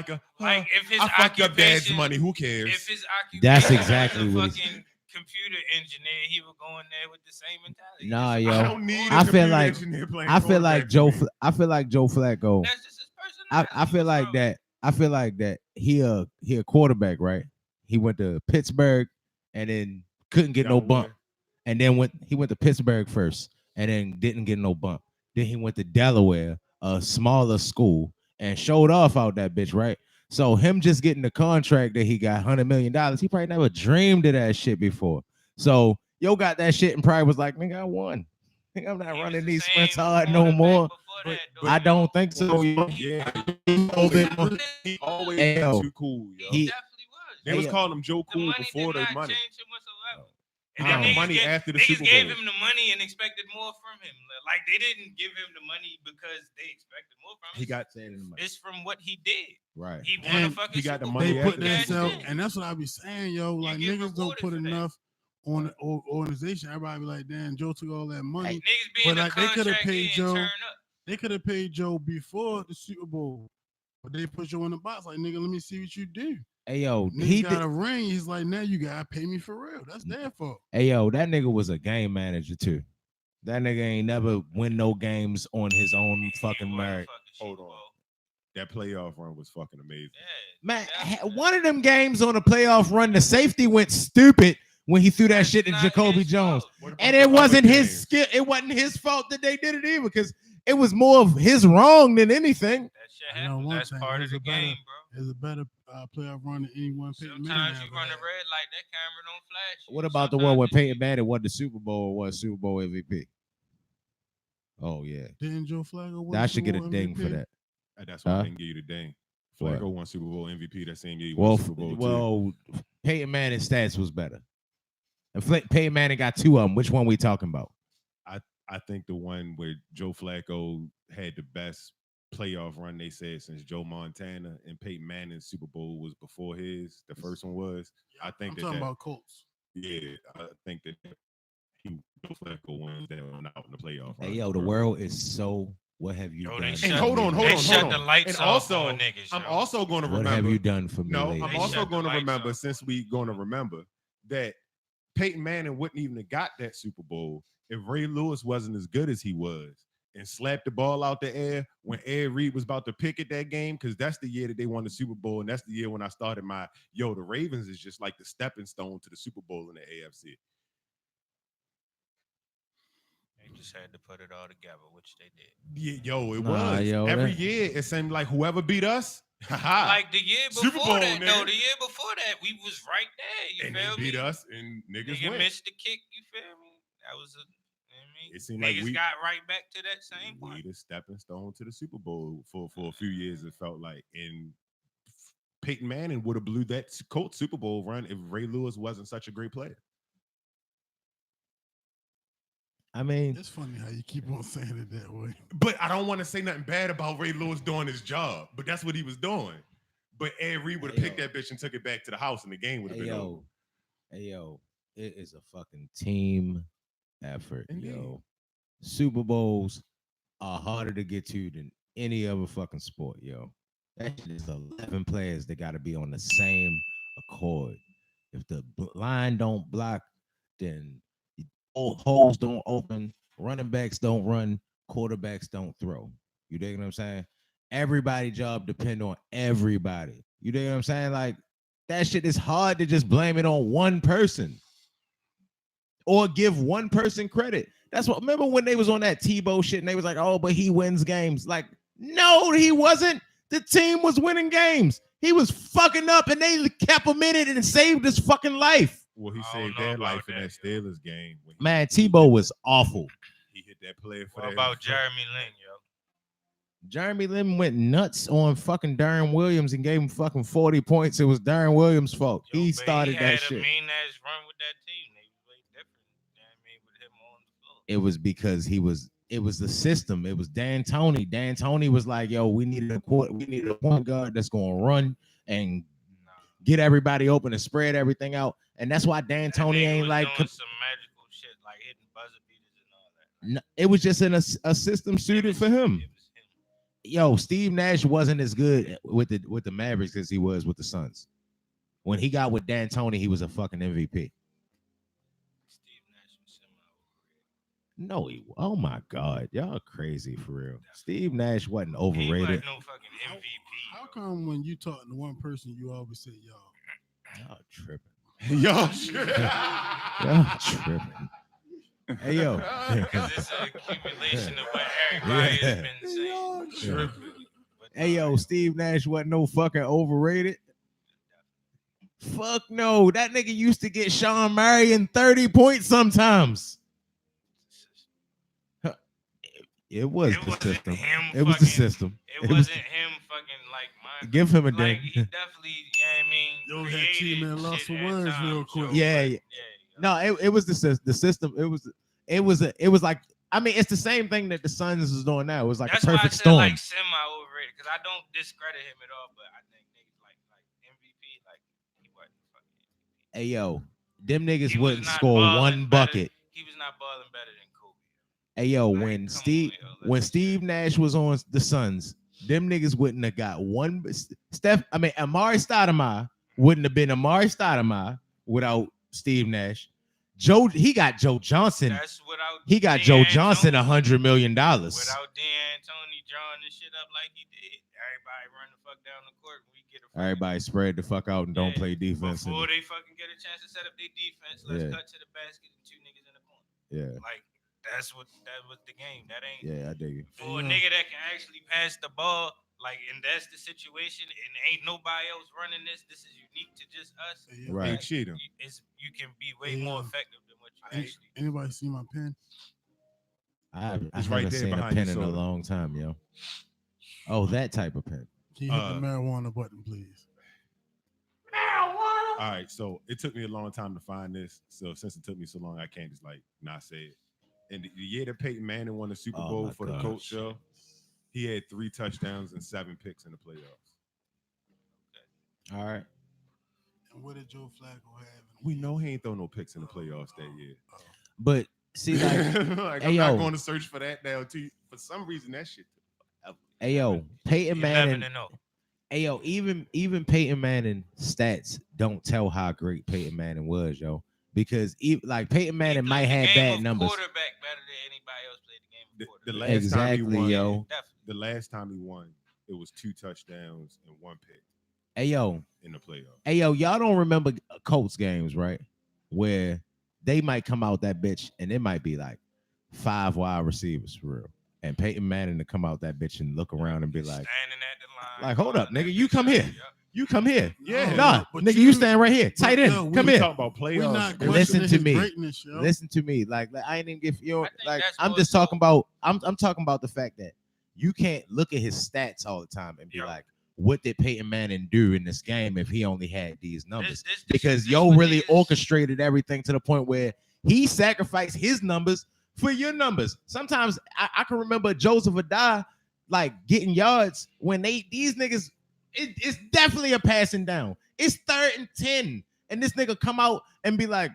a like if his I fucked up dad's money. Who cares? If his occupation that's exactly was a what fucking computer engineer, he would go in there with the same mentality. Nah, yo, I don't need a feel like engineer playing I feel like Joe. for me. I feel like Joe Flacco. That's just his personality. I feel like that. I feel like that he a quarterback, right? He went to Pittsburgh and then couldn't get no bump. And then he went to Pittsburgh first and then didn't get no bump. Then he went to Delaware, a smaller school, and showed off out that bitch, right? So him just getting the contract that he got $100 million, he probably never dreamed of that shit before. So yo got that shit and probably was like, nigga, I won. I think I'm not running these sprints hard no more. But I don't think so. Yeah, he always been too cool, yo. He definitely was. They was calling him Joe Cool before the money. And then they money after the Super Bowl. Gave him the money and expected more from him. Like they didn't give him the money because they expected more from him. He got the money. It's from what he did. Right. He won a fucking. He got the Super money. They after put the Super themselves, Bowl. and that's what I be saying, yo. Like niggas don't put enough on the organization. Everybody be like, damn, Joe took all that money. Niggas being but like they could have paid Joe. Turn up. They could have paid Joe before the Super Bowl, but they put Joe in the box. Like, nigga, let me see what you do. Hey yo, he got a ring. He's like, now you gotta pay me for real. That's their fault. Hey yo, that nigga was a game manager too. That nigga ain't never win no games on his own fucking merit. Hold on. That playoff run was fucking amazing. Man, one of them games on the playoff run, the safety went stupid when he threw that shit to Jacoby Jones. And it wasn't his skill. It wasn't his fault that they did it either because it was more of his wrong than anything. That shit happens. That's part of the game, bro. There's a better playoff run than anyone. Sometimes you run a red light, that camera don't flash. What about the one where Peyton Manning won the Super Bowl or was Super Bowl MVP? Oh yeah. Didn't Joe Flacco win? I should get a Super Bowl ding for MVP? that. That's why I didn't give you the ding. What? Flacco won Super Bowl MVP that same year. He won Super Bowl too. Peyton Manning's stats was better. And Peyton Manning got 2 of them. Which one we talking about? I think the one where Joe Flacco had the best playoff run they said since Joe Montana, and Peyton Manning's Super Bowl was before his. The first one was. I think I'm talking about Colts. Yeah, I think that Joe Flacco won that one out in the playoff. Hey, yo, the world is so. What have you done? And hold on. Shut the lights and off also, on niggas. I'm also going to remember. What have you done for me? No, lately? I'm also going to remember, since we going to remember that Peyton Manning wouldn't even have got that Super Bowl if Ray Lewis wasn't as good as he was and slapped the ball out the air when Ed Reed was about to pick at that game, because that's the year that they won the Super Bowl, and that's the year when I started the Ravens is just like the stepping stone to the Super Bowl in the AFC. They just had to put it all together, which they did. Yeah, it was. Every year, it seemed like whoever beat us, like the year before Super Bowl, that, nigga. though. The year before that, we was right there. You and feel they me? beat us, and niggas Nigga went. missed the kick. You feel me? That was a. You know what I mean? It seemed niggas like we got right back to that same point. We the stepping stone to the Super Bowl for a few years. It felt like, and Peyton Manning would have blew that Colts Super Bowl run if Ray Lewis wasn't such a great player. I mean, it's funny how you keep on saying it that way. But I don't want to say nothing bad about Ray Lewis doing his job, but that's what he was doing. But Ed Reed would have picked that bitch and took it back to the house, and the game would have been over. Hey, yo, it is a fucking team effort, Indeed. yo. Super Bowls are harder to get to than any other fucking sport, yo. That shit is 11 players that got to be on the same accord. If the line don't block, then holes don't open, running backs don't run, quarterbacks don't throw. You dig what I'm saying? Everybody job depend on everybody. You dig what I'm saying? Like, that shit is hard to just blame it on one person or give one person credit. That's what, remember when they was on that Tebow shit and they was like, oh, but he wins games. Like, no, he wasn't. The team was winning games. He was fucking up and they kept him in it and saved his fucking life. Well, he saved their life in that Steelers game. Man, Tebow was awful. He hit that play for What that. about Jeremy Lin, yo? Jeremy Lin went nuts on fucking Darren Williams and gave him fucking 40 points. It was Darren Williams' fault. He started that shit. He had a mean-ass run with that team. They played different. You know what I mean? With him on the floor. It was because it was the system. It was Dan Toney. Dan Toney was like, yo, we needed a point guard that's going to run and get everybody open and spread everything out. And that's why Dan Toney ain't like doing some magical shit, like hitting buzzer beaters and all that. No, it was just in a system suited for him. Yo, Steve Nash wasn't as good with the Mavericks as he was with the Suns. When he got with Dan Toney, he was a fucking MVP. Steve Nash was No, oh my God, y'all crazy for real. Steve Nash wasn't overrated. He wasn't no fucking MVP. How come when you talking to one person, you always say y'all? Y'all tripping. Y'all tripping. Y'all tripping. Hey, yo. Because it's an accumulation of what everybody has been saying. Yeah. Hey, yo, Steve Nash wasn't no fucking overrated. Fuck no. That nigga used to get Sean Marion 30 points sometimes. It was the system. It was the system. It wasn't him fucking like mine. Give him a like, ding. he definitely, you know what I mean? Yo, had T-Man lost for words real quick. Yeah. No, it was the system. It was like, I mean, it's the same thing that the Suns is doing now. It was like That's a perfect why I said storm. like semi overrated, because I don't discredit him at all, but I think niggas like MVP, like he wasn't fucking MVP. Hey yo, them niggas He was wouldn't not score balling one better- bucket. He was not balling better than Kobe. Hey yo, when Steve Nash was on the Suns, them niggas wouldn't have got one. Amari Stoudemire wouldn't have been Amari Stoudemire without Steve Nash. He got Joe Johnson. That's without He got Joe Johnson $100 million. Without D'Antoni drawing this shit up like he did, everybody run the fuck down the court. We get Everybody spread the fuck out and don't play defense. before they fucking get a chance to set up their defense. Let's Yeah. cut to the basket and two niggas in the corner. Yeah. Like that was the game. That ain't Yeah, I dig it. for a nigga that can actually pass the ball. Like, and that's the situation, and ain't nobody else running this. This is unique to just us. Right. Big cheater. You can be way more effective than what you actually. Anybody see my pen? I It's haven't right there seen a behind pen your in a soda. long time, yo. Oh, that type of pen. Can you hit the marijuana button, please? All right, so it took me a long time to find this. So since it took me so long, I can't just like not say it. And the year that Peyton Manning won the Super Oh, Bowl my for the gosh. Colts show, he had 3 touchdowns and 7 picks in the playoffs. All right. And what did Joe Flacco have? We know he ain't throw no picks in the playoffs that year. But see, like, like hey, I'm yo, not going to search for that now. Too. For some reason, that shit. hey, yo, Peyton Manning. 11-0. Hey, yo, even Peyton Manning stats don't tell how great Peyton Manning was, yo. Because like Peyton Manning might have bad numbers. Quarterback better than anybody else played the game of quarterback. The last Exactly, time he won, yo. The last time he won, it was 2 touchdowns and 1 pick. Hey, yo. In the playoffs. Hey, yo, y'all don't remember Colts games, right? Where they might come out that bitch and it might be like 5 wide receivers for real. And Peyton Manning to come out that bitch and look around and be like, standing at the line. like, hold up, nigga, you come here. You come here. Yeah. Nah, nigga, you stand right here. Tight end. yo, Come We here. talk about playoffs. Listen to me. Greatness, yo. Listen to me. Like I ain't even give you. I think Like that's I'm more just so- talking about. I'm talking about the fact that you can't look at his stats all the time and be like, what did Peyton Manning do in this game if he only had these numbers? Because yo really orchestrated everything to the point where he sacrificed his numbers for your numbers. Sometimes I can remember Joseph Adai like getting yards when these niggas. It's definitely a passing down. It's 3rd and 10, and this nigga come out and be like,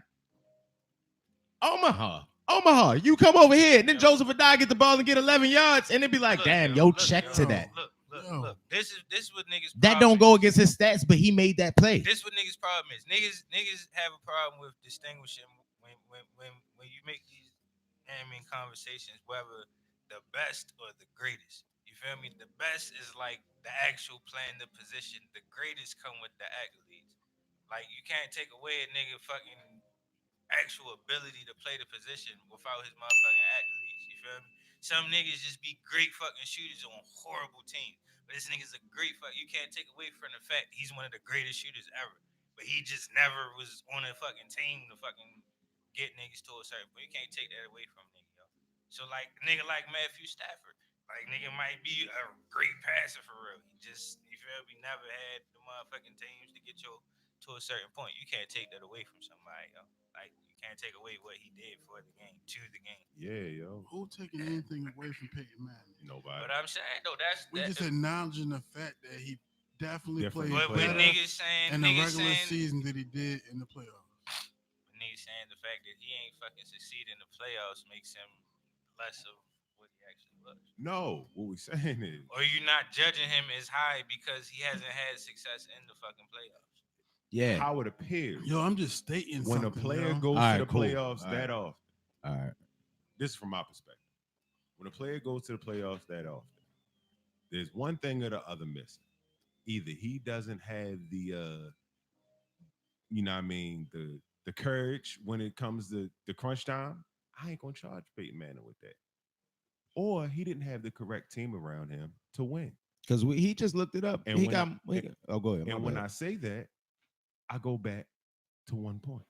Omaha, you come over here. And then Joseph Adai get the ball and get 11 yards, and it be like, damn, yo, check to that. Look. This is what niggas. That don't go against his stats, but he made that play. This what niggas' problem is. Niggas have a problem with distinguishing when you make these conversations, whether the best or the greatest. You feel me? The best is like the actual playing the position. The greatest come with the accolades. Like you can't take away a nigga fucking actual ability to play the position without his motherfucking accolades. You feel me? Some niggas just be great fucking shooters on horrible teams. But this nigga's a great fuck. You can't take away from the fact he's one of the greatest shooters ever. But he just never was on a fucking team to fucking get niggas to a certain point. You can't take that away from nigga, yo. So like nigga like Matthew Stafford, like nigga might be a great passer for real. He just, you feel me, never had the motherfucking teams to get you to a certain point. You can't take that away from somebody, yo. Like you can't take away what he did for the game, to the game. Yeah, yo. Who taking anything away from Peyton Manning? Nobody. But I'm saying though, We just acknowledging the fact that he definitely played But better niggas saying, in the regular season than he did in the playoffs. Niggas saying the fact that he ain't fucking succeed in the playoffs makes him less of what he actually was. No, what we saying is, Or you not judging him as high because he hasn't had success in the fucking playoffs. Yeah. how it appears. Yo, I'm just stating When a something, player yo. goes All to right, the cool. playoffs All that right. often, All right. this is from my perspective. When a player goes to the playoffs that often, there's one thing or the other missing. Either he doesn't have the you know what I mean, the courage when it comes to the crunch time. I ain't gonna charge Peyton Manning with that. Or he didn't have the correct team around him to win. Because he just looked it up. And He when got. I- Oh, go ahead. And my when bad. I say that, I go back to one point.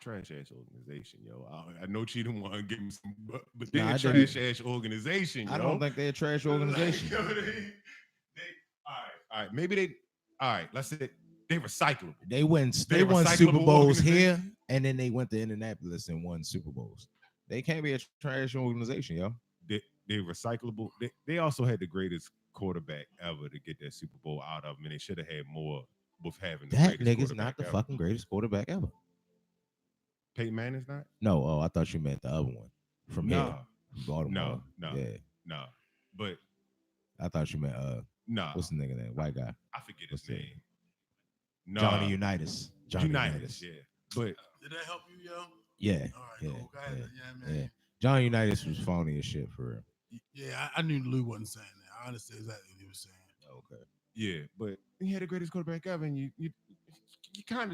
Trash ass organization, yo. I know she didn't want to give me some, but they're Nah, I a didn't. trash ass organization, yo. I don't think they're a trash organization. Like, yo, all right. Maybe they. All right, let's say they recyclable. They won They're Super recyclable Bowls here, organization. and then they went to Indianapolis and won Super Bowls. They can't be a trash organization, yo. They're recyclable. They also had the greatest quarterback ever to get that Super Bowl out of them, and they should have had more with having the That greatest nigga's quarterback not the ever. fucking greatest quarterback ever. Peyton Manning's not. No, oh, I thought you meant the other one from here, Nah, from Baltimore. no, yeah, no. But I thought you meant nah, what's the nigga name? White guy, I forget what's his name. Nah, Johnny Unitas. Johnny Unitas, yeah. But Did that help you, yo? yeah, All right, yeah, cool. Go ahead. yeah, Yeah, man. yeah. Johnny Unitas was phony as shit for real. Yeah, I knew Lou wasn't saying that. I understand exactly what he was saying. Okay. yeah, but he had the greatest quarterback ever, and you kind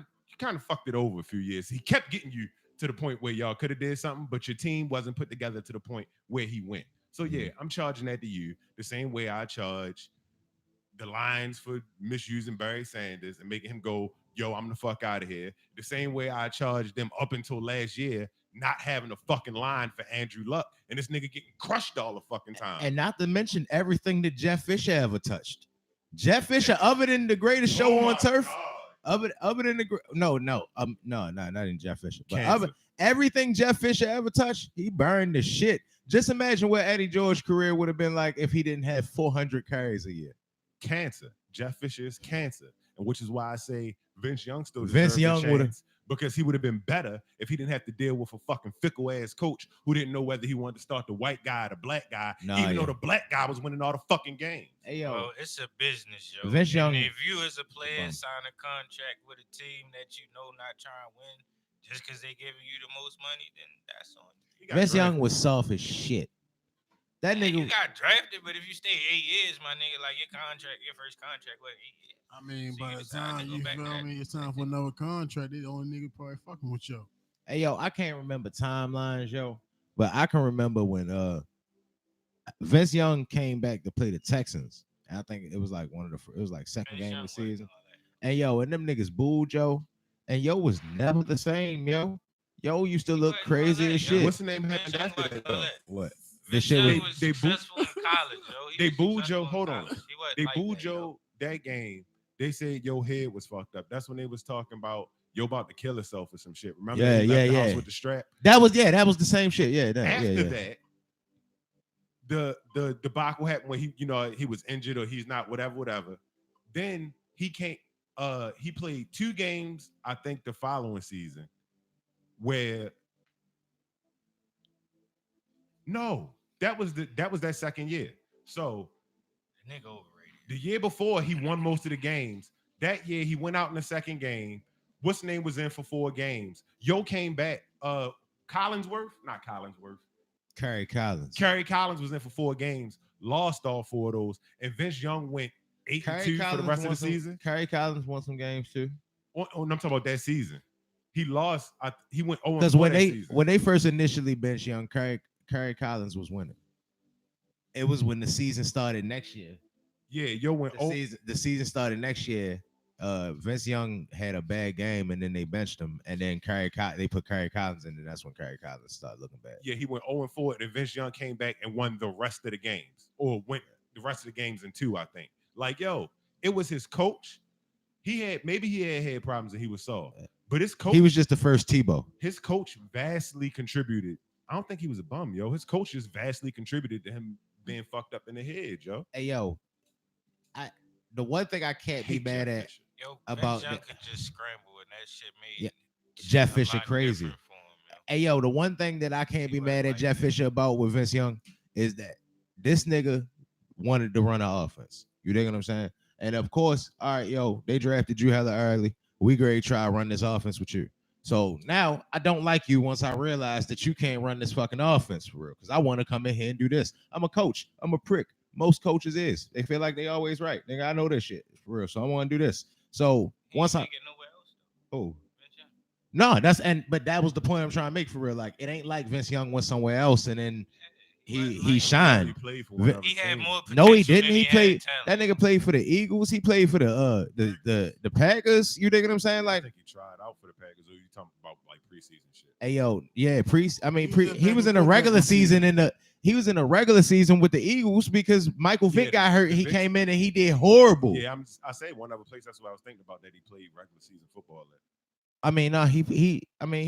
of fucked it over a few years. He kept getting you to the point where y'all could have did something, but your team wasn't put together to the point where he went. So yeah, I'm charging that to you the same way I charge the Lions for misusing Barry Sanders and making him go yo, I'm the fuck out of here. The same way I charged them up until last year not having a fucking line for Andrew Luck, and this nigga getting crushed all the fucking time. And not to mention everything that Jeff Fisher ever touched. Jeff Fisher, other than the greatest show on turf, other than the no, not in Jeff Fisher, but everything Jeff Fisher ever touched, he burned the shit. Just imagine what Eddie George's career would have been like if he didn't have 400 carries a year. Cancer. Jeff Fisher is cancer, and which is why I say Vince Young still Vince Young would have, because he would have been better if he didn't have to deal with a fucking fickle ass coach who didn't know whether he wanted to start the white guy or the black guy, even though the black guy was winning all the fucking games. Hey, yo. Well, it's a business, yo. Vince Young, and if you as a player sign a contract with a team that you know not trying to win, just because they giving you the most money, then that's on you. Vince Young was soft as shit. That nigga, you got drafted, but if you stay 8 years, my nigga, like your first contract, what 8 years? I mean, by the time you feel me, it's time for another contract. They the only nigga probably fucking with you. Hey, yo, I can't remember timelines, yo, but I can remember when Vince Young came back to play the Texans. I think it was like it was like second game of the season. And yo, and them niggas booed yo, and yo was never the same, yo. Yo used to look crazy as shit. What's the name happened after that though? What? This shit was successful in college, yo. They booed Joe. Hold on. They booed Joe that game. They said your head was fucked up. That's when they was talking about yo about to kill herself or some shit. Remember? Yeah. The house with the strap. That was the same shit. Yeah. After that, the debacle happened when he was injured or he's not whatever. Then he can't. He played 2 games, I think, the following season, where. No, that was that second year. So the nigga overrated. The year before he won most of the games. That year he went out in the second game. What's name was in for 4 games. Yo came back. Kerry Collins was in for 4 games. Lost all 4 of those. And Vince Young went 8-2 for the rest of the season. Kerry Collins won some games too. I'm talking about that season. He lost. He went 0-4 because when they first initially benched Young, Kerry Collins was winning. It was when the season started next year. Yeah, yo went. The season started next year. Vince Young had a bad game, and then they benched him, and then they put Kerry Collins in, and that's when Kerry Collins started looking bad. Yeah, he went 0-4, and Vince Young came back and won the rest of the games, or went the rest of the games in 2, I think. Like, yo, it was his coach. He had problems and he was soft, but his coach. He was just the first Tebow. His coach vastly contributed. I don't think he was a bum, yo. His coach just vastly contributed to him being fucked up in the head, yo. Hey, yo, the one thing I can't be mad at about Young could just scramble, and that shit made Jeff Fisher crazy. Hey, yo, the one thing that I can't be mad at Jeff Fisher about with Vince Young is that this nigga wanted to run an offense. You dig what I'm saying? And of course, all right, yo, they drafted you hella early. We great try to run this offense with you. So now I don't like you once I realize that you can't run this fucking offense for real. Because I want to come in here and do this. I'm a coach. I'm a prick. Most coaches is. They feel like they always right. Nigga, I know this shit for real. So I want to do this. So once I but that was the point I'm trying to make for real. Like, it ain't like Vince Young went somewhere else and then he shined. He had more no, he didn't. He played. That nigga played for the Eagles. He played for the Packers. You dig what I'm saying? Like, I think he tried out for the Packers. Or you talking about like preseason shit? Hey, yo, yeah, he was in a regular season he was in a regular season with the Eagles because Michael Vick got hurt. He came in and he did horrible. Yeah, I say one other place. That's what I was thinking about, that he played regular season football at. I mean, no, he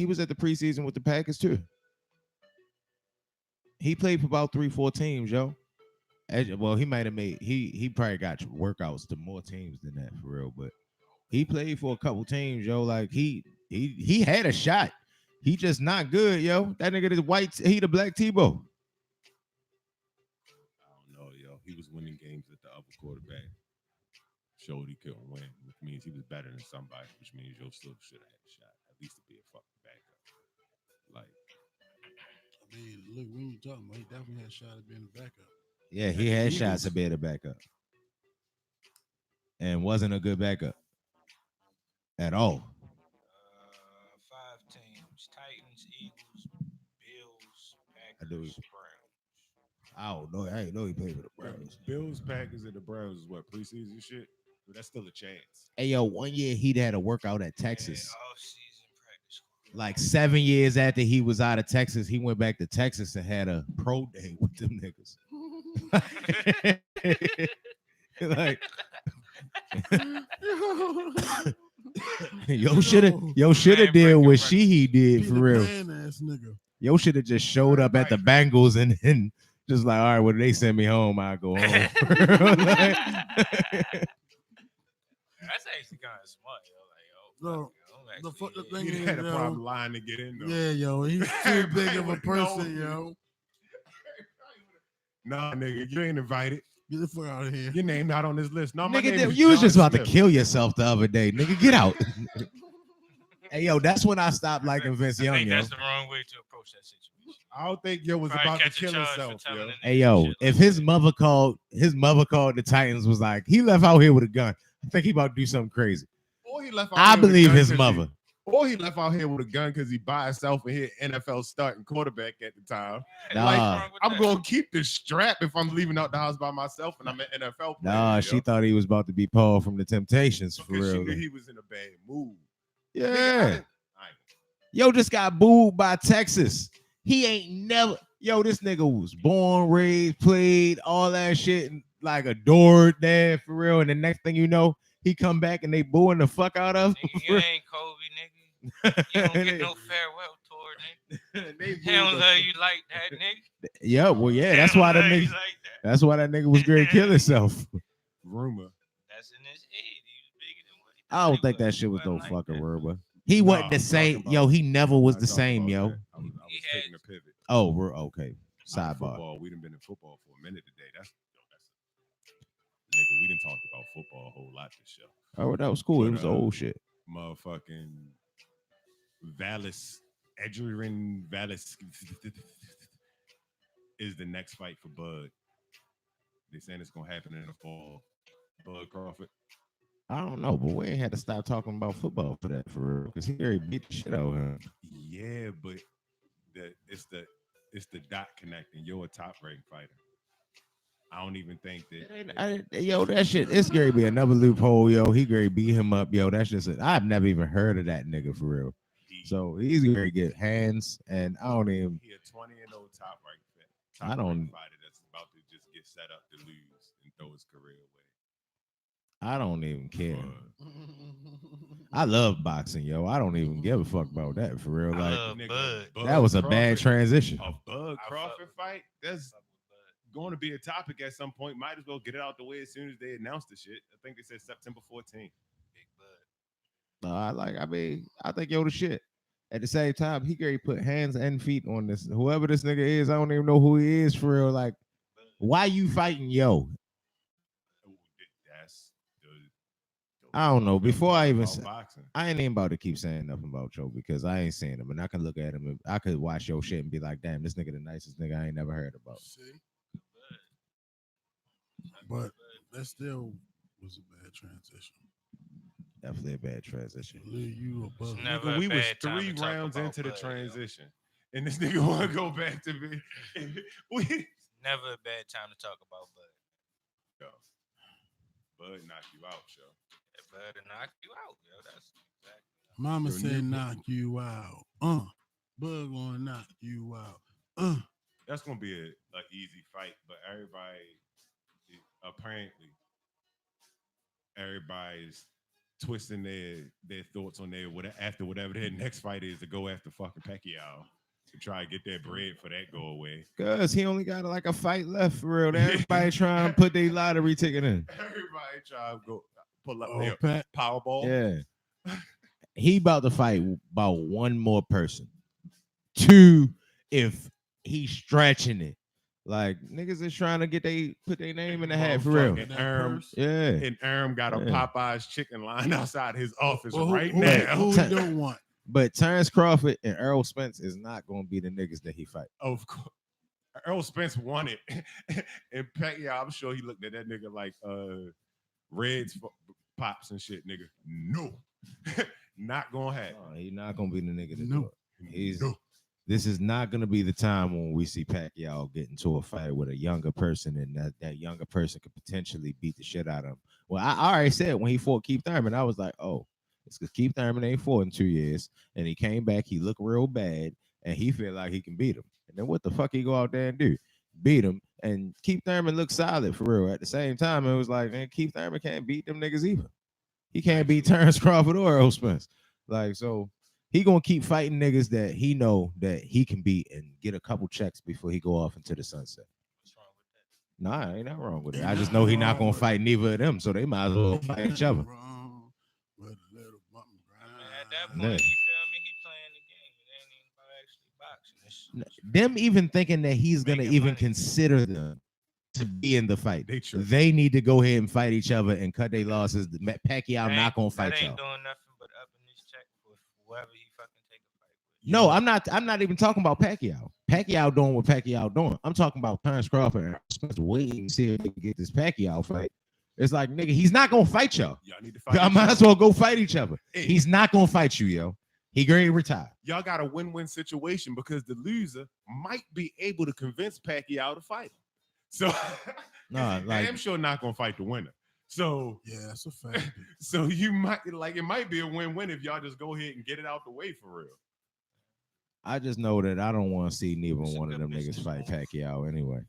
was at the preseason with the Packers too. He played for about 3-4 teams, yo. Well, he might have made he probably got workouts to more teams than that for real, but he played for a couple teams, yo. Like he had a shot. He just not good, yo. That nigga is white. He the black Tebow. I don't know, yo. He was winning games that the other quarterback showed he couldn't win, which means he was better than somebody, which means yo still should have had a shot, at least to be a fucking backup. Like, I mean, look, when you talking about, he definitely had a shot at being a backup. Yeah, he had shots at being a backup, and wasn't a good backup at all. 5 teams: Titans, Eagles, Bills, Packers, Browns. I don't know. I ain't know he played for the Browns. Bills, Packers, and the Browns is what, preseason shit? But that's still a chance. Hey, yo, one year he'd had a workout at Texas. Yeah, off-season practice. Like 7 years after he was out of Texas, he went back to Texas and had a pro day with them niggas. Like, yo should have did what he did for real. Ass nigga. Yo should have just showed up at the Bengals and just like, all right, when they send me home, I go home. That's actually kind of smart, yo. Like, No, the thing He is, had a problem lying to get in though. yeah, yo, he's too big of a person, yo. Nah, nigga, you ain't invited. Get the fuck out of here. Your name not on this list. No, my name Nigga, is you was John just about Smith. to kill yourself the other day. Nigga, get out. Hey, yo, that's when I stopped liking Vince I Young, think yo. that's the wrong way to approach that situation. I don't think yo was Probably about to catch a kill charge for himself, telling yo. the Hey, yo, if his mother called the Titans was like, he left out here with a gun. I think he about to do something crazy. Or he left out I here with a believe gun his 'cause mother. Or he left out here with a gun because he by himself and hit NFL starting quarterback at the time. Nah. Like, I'm going to keep the strap if I'm leaving out the house by myself and I'm an NFL player. Nah, she thought he was about to be Paul from the Temptations for Because she real. knew he was in a bad mood. Yeah. Yo just got booed by Texas. He ain't never. Yo, this nigga was born, raised, played, all that shit, and like adored there for real. And the next thing you know, he come back and they booing the fuck out of him. You ain't Kobe, nigga. You don't get no farewell tour, nigga. They don't love you like that, nigga. Yeah, well, yeah, that's why that nigga. That's why that nigga was great kill himself. Rumor. That's in his head. He was bigger than what he I don't think that shit was no fucking rumor. He wasn't the same. Yo, he never was the same, yo. I was taking a pivot. Oh, we're okay. Sidebar. Football. We done been in football for a minute today. That's nigga. We done talked about football a whole lot this show. Oh, that was cool. But, It was old shit. Motherfucking Adrian Vallis is the next fight for Bud. They saying it's gonna happen in the fall. Bud Crawford. I don't know, but we ain't had to stop talking about football for that, for real, because he already beat the shit out of him. Yeah, but it's the dot connecting. You're a top ranked fighter. I don't even think that. Yo, that shit, it's gonna be another loophole, yo. He gonna beat him up, yo. That's just it. I've never even heard of that nigga for real. So he's gonna get hands, and I don't even. He a 20-0 top ranked I don't. fighter that's about to just get set up to lose and throw his career away. I don't even care. I love boxing, yo. I don't even give a fuck about that for real. Like that was a bad transition. A Bud Crawford fight. That's going to be a topic at some point. Might as well get it out the way as soon as they announce the shit. I think they said September 14th. Big Bud. I think yo the shit. At the same time, he could put hands and feet on this. Whoever this nigga is, I don't even know who he is for real. Like, why you fighting yo? I don't know. Before I even say, I ain't even about to keep saying nothing about Joe because I ain't saying him, and I can look at him and I could watch your shit and be like, damn, this nigga the nicest nigga I ain't never heard about. See? But that still was a bad transition. Definitely a bad transition. You above. Nigga, we was 3 rounds into the transition, and this nigga want to go back to me. Never a bad time to talk about Bud. Yo, Bud knock you out, yo. Bud to knock you out, yo. That's exactly. Mama said knock you out. Bud gonna knock you out. That's gonna be a easy fight, but everybody's twisting their thoughts on whatever their next fight is to go after fucking Pacquiao to try to get their bread for that go away. Cause he only got like a fight left for real. Everybody trying to put their lottery ticket in. Everybody trying to go pull up their Powerball. Yeah. He about to fight about one more person. 2, if he's stretching it. Like niggas is trying to put their name in the hat for real. And Erm got a Popeyes chicken line outside his office now. Who he don't want? But Terrence Crawford and Errol Spence is not gonna be the niggas that he fight. Of course. Errol Spence won it. And Pacquiao, I'm sure he looked at that nigga like Reds pops and shit, nigga. No. Not gonna happen. He's not gonna be the nigga to do it. This is not going to be the time when we see Pacquiao get into a fight with a younger person and that younger person could potentially beat the shit out of him. Well, I already said when he fought Keith Thurman, I was like, oh, it's because Keith Thurman ain't fought in 2 years, and he came back, he looked real bad, and he feel like he can beat him. And then what the fuck he go out there and do? Beat him. And Keith Thurman looked solid for real. At the same time, it was like, man, Keith Thurman can't beat them niggas either. He can't beat Terrence Crawford or Errol Spence. Like, so he gonna keep fighting niggas that he know that he can beat and get a couple checks before he go off into the sunset. Nah, ain't nothing wrong with it. I just know he not gonna fight neither of them, so they might as well fight each other. At that point, you feel me? He playing the game. It ain't even about actually boxing. Them even thinking that he's gonna even consider them to be in the fight. They need to go ahead and fight each other and cut their losses. Pacquiao not gonna fight y'all. Ain't doing nothing but upping his check with whoever he fucking take a fight with. No, I'm not even talking about Pacquiao. Pacquiao doing what Pacquiao doing. I'm talking about Terrence Crawford and Spence waiting to see if they can get this Pacquiao fight. It's like, nigga, he's not gonna fight y'all. Y'all need to fight. Y'all might as well go fight each other. Hey. He's not gonna fight you, yo. He going to retire. Y'all got a win-win situation because the loser might be able to convince Pacquiao to fight him. So no, like, I'm sure not gonna fight the winner. So yeah, that's a fact. So you might it might be a win-win if y'all just go ahead and get it out the way for real. I just know that I don't want to see neither one of them niggas fight Pacquiao anyway.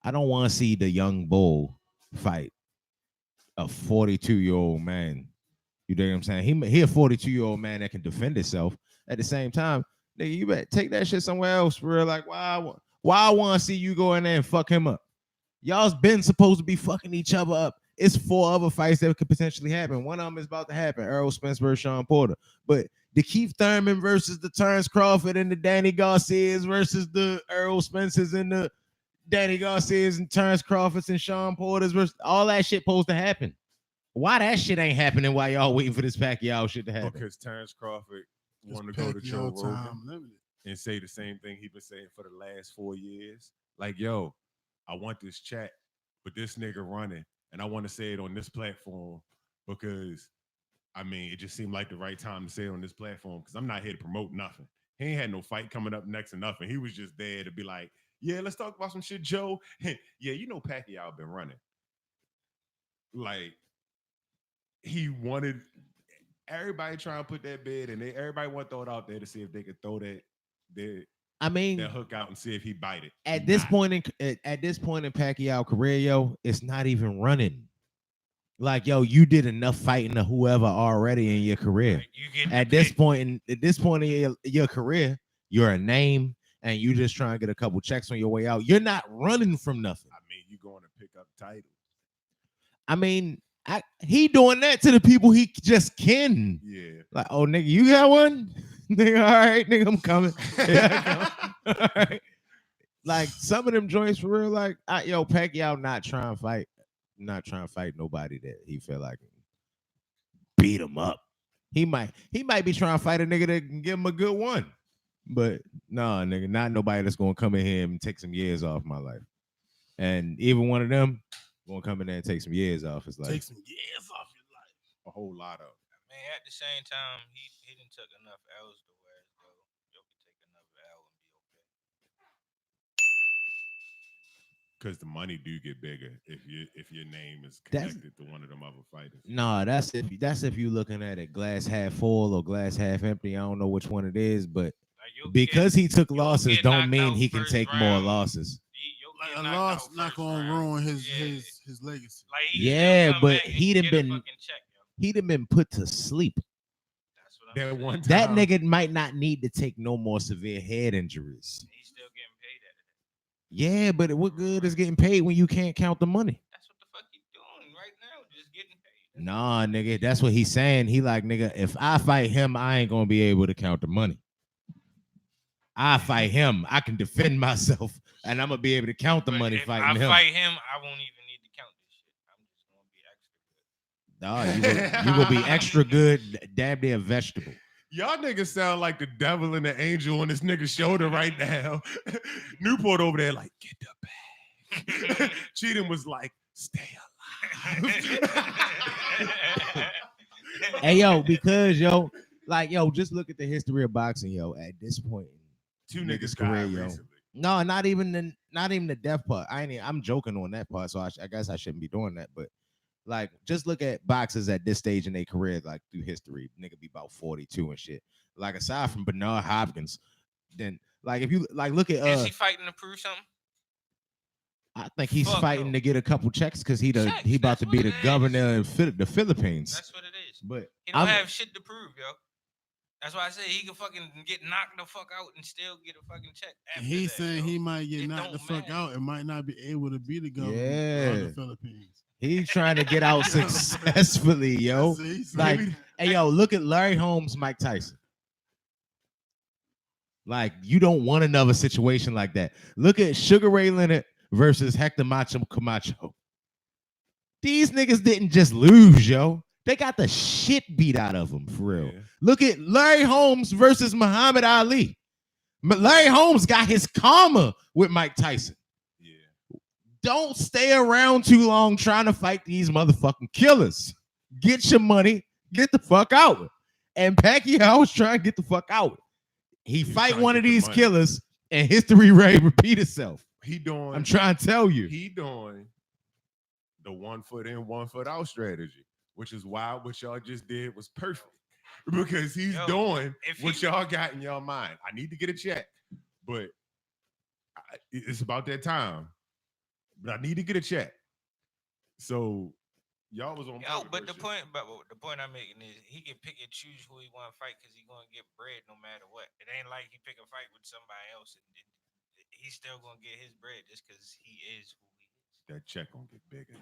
I don't want to see the young bull fight a 42-year-old man. You know what I'm saying? He a 42-year-old man that can defend himself. At the same time, nigga, you better take that shit somewhere else for real. Like, why I want to see you go in there and fuck him up? Y'all's been supposed to be fucking each other up. It's 4 other fights that could potentially happen. One of them is about to happen. Errol Spence versus Sean Porter. But the Keith Thurman versus the Terrence Crawford and the Danny Garcias versus the Errol Spences and the Danny Garcias and Terrence Crawfords and Sean Porters versus all that shit supposed to happen. Why that shit ain't happening while y'all waiting for this Pacquiao shit to happen? Because Terrence Crawford wanted to go to Joe Rogan and say the same thing he been saying for the last 4 years. Like, yo, I want this chat, but this nigga running, and I want to say it on this platform because, I mean, it just seemed like the right time to say it on this platform because I'm not here to promote nothing. He ain't had no fight coming up next or nothing. He was just there to be like, yeah, let's talk about some shit, Joe. Yeah, you know Pacquiao been running. Like, he wanted everybody trying to put that bid, and everybody want to throw it out there to see if they could throw that hook out and see if he bite it. At this point in Pacquiao career, yo, it's not even running. Like, yo, you did enough fighting to whoever already in your career. At this point in your career, you're a name, and you just trying to get a couple checks on your way out. You're not running from nothing. I mean, you going to pick up titles. I mean, he doing that to the people he just can. Yeah. Like, oh, nigga, you got one? Nigga, all right, nigga, I'm coming. All right. Like, some of them joints for real, like, yo, Pacquiao not trying to fight nobody that he feel like beat him up. He might be trying to fight a nigga that can give him a good one. But nah, nigga, not nobody that's gonna come in here and take some years off my life. And even one of them gonna come in there and take some years off his life. Take some years off your life. A whole lot of. Man, at the same time, he didn't took enough L's to where you can take another L and be okay. Because the money do get bigger if your name is connected to one of them other fighters. Nah, that's if you looking at it glass half full or glass half empty. I don't know which one it is, but because he took losses, don't mean he can take more losses. Like a loss not gonna ruin his legacy. Like yeah, but he done been put to sleep. That's what that one time. That nigga might not need to take no more severe head injuries. He's still getting paid at it. Yeah, but what good is getting paid when you can't count the money? That's what the fuck he's doing right now, just getting paid. Nah, nigga, that's what he's saying. He like, nigga, if I fight him, I ain't gonna be able to count the money. I fight him, I can defend myself, and I'm gonna be able to count the money fighting him. If I fight him, I won't even need to count this shit. I'm just gonna be extra good. Nah, you gonna be extra good, damn near vegetable. Y'all niggas sound like the devil and the angel on this nigga's shoulder right now. Newport over there like, get the bag. Cheatham was like, stay alive. Hey, yo, because, yo, like, yo, just look at the history of boxing, yo. At this point, two niggas career, yo. Recently. No, not even the death part. I'm joking on that part, so I guess I shouldn't be doing that. But Like, just look at boxers at this stage in their career, like through history. Nigga be about 42 and shit. Like, aside from Bernard Hopkins, then like if you like look at Is he fighting to prove something? I think he's Fuck fighting no. to get a couple checks because he about That's to be what the it governor of the Philippines. That's what it is. But he don't have shit to prove, yo. That's why I say he can fucking get knocked the fuck out and still get a fucking check. He's saying he might get knocked the fuck out and might not be able to be the governor of the Philippines. He's trying to get out successfully, yo. Like, hey, yo, look at Larry Holmes, Mike Tyson. Like, you don't want another situation like that. Look at Sugar Ray Leonard versus Hector Macho Camacho. These niggas didn't just lose, yo. They got the shit beat out of them, for real. Yeah. Look at Larry Holmes versus Muhammad Ali. Larry Holmes got his karma with Mike Tyson. Yeah. Don't stay around too long trying to fight these motherfucking killers. Get your money, get the fuck out. And Pacquiao was trying to get the fuck out. He fight one of these killers and history repeat itself. I'm trying to tell you. He doing the 1 foot in, 1 foot out strategy, which is why what y'all just did was perfect. Because he's doing what y'all got in your mind. I need to get a check, but it's about that time. But I need to get a check. So y'all was on. But the point I'm making is he can pick and choose who he want to fight because he's gonna get bread no matter what. It ain't like he pick a fight with somebody else and he's still gonna get his bread just because he is who he is. That check gonna get bigger.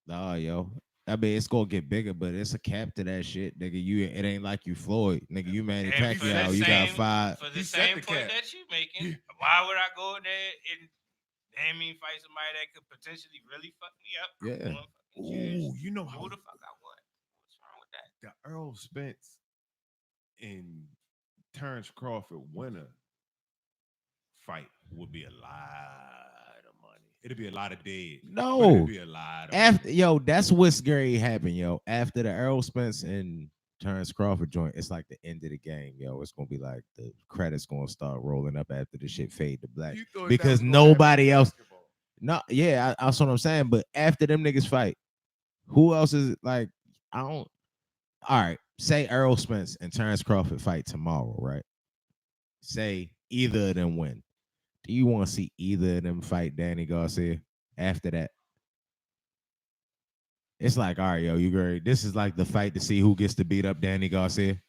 Nah, yo. I mean, it's gonna get bigger, but it's a cap to that shit, nigga. It ain't like you Floyd, nigga. You Manny Pacquiao, you got 5. For the same point that you making, why would I go in there and fight somebody that could potentially really fuck me up? Yeah. Ooh, you know who the fuck I want? What's wrong with that? The Earl Spence and Terrence Crawford winner fight would be a lot of money. It'd be a lot of dead. No, it'd be a lot of money. Yo, that's what's scary happened, yo. After the Earl Spence and Terrence Crawford joint, it's like the end of the game, yo. It's gonna be like the credits gonna start rolling up after the shit fade to black because nobody else. No, yeah, that's what I'm saying. But after them niggas fight, who else is like? I don't. All right, say Earl Spence and Terrence Crawford fight tomorrow, right? Say either of them win. Do you want to see either of them fight Danny Garcia after that? It's like, all right, yo, you great. This is like the fight to see who gets to beat up Danny Garcia.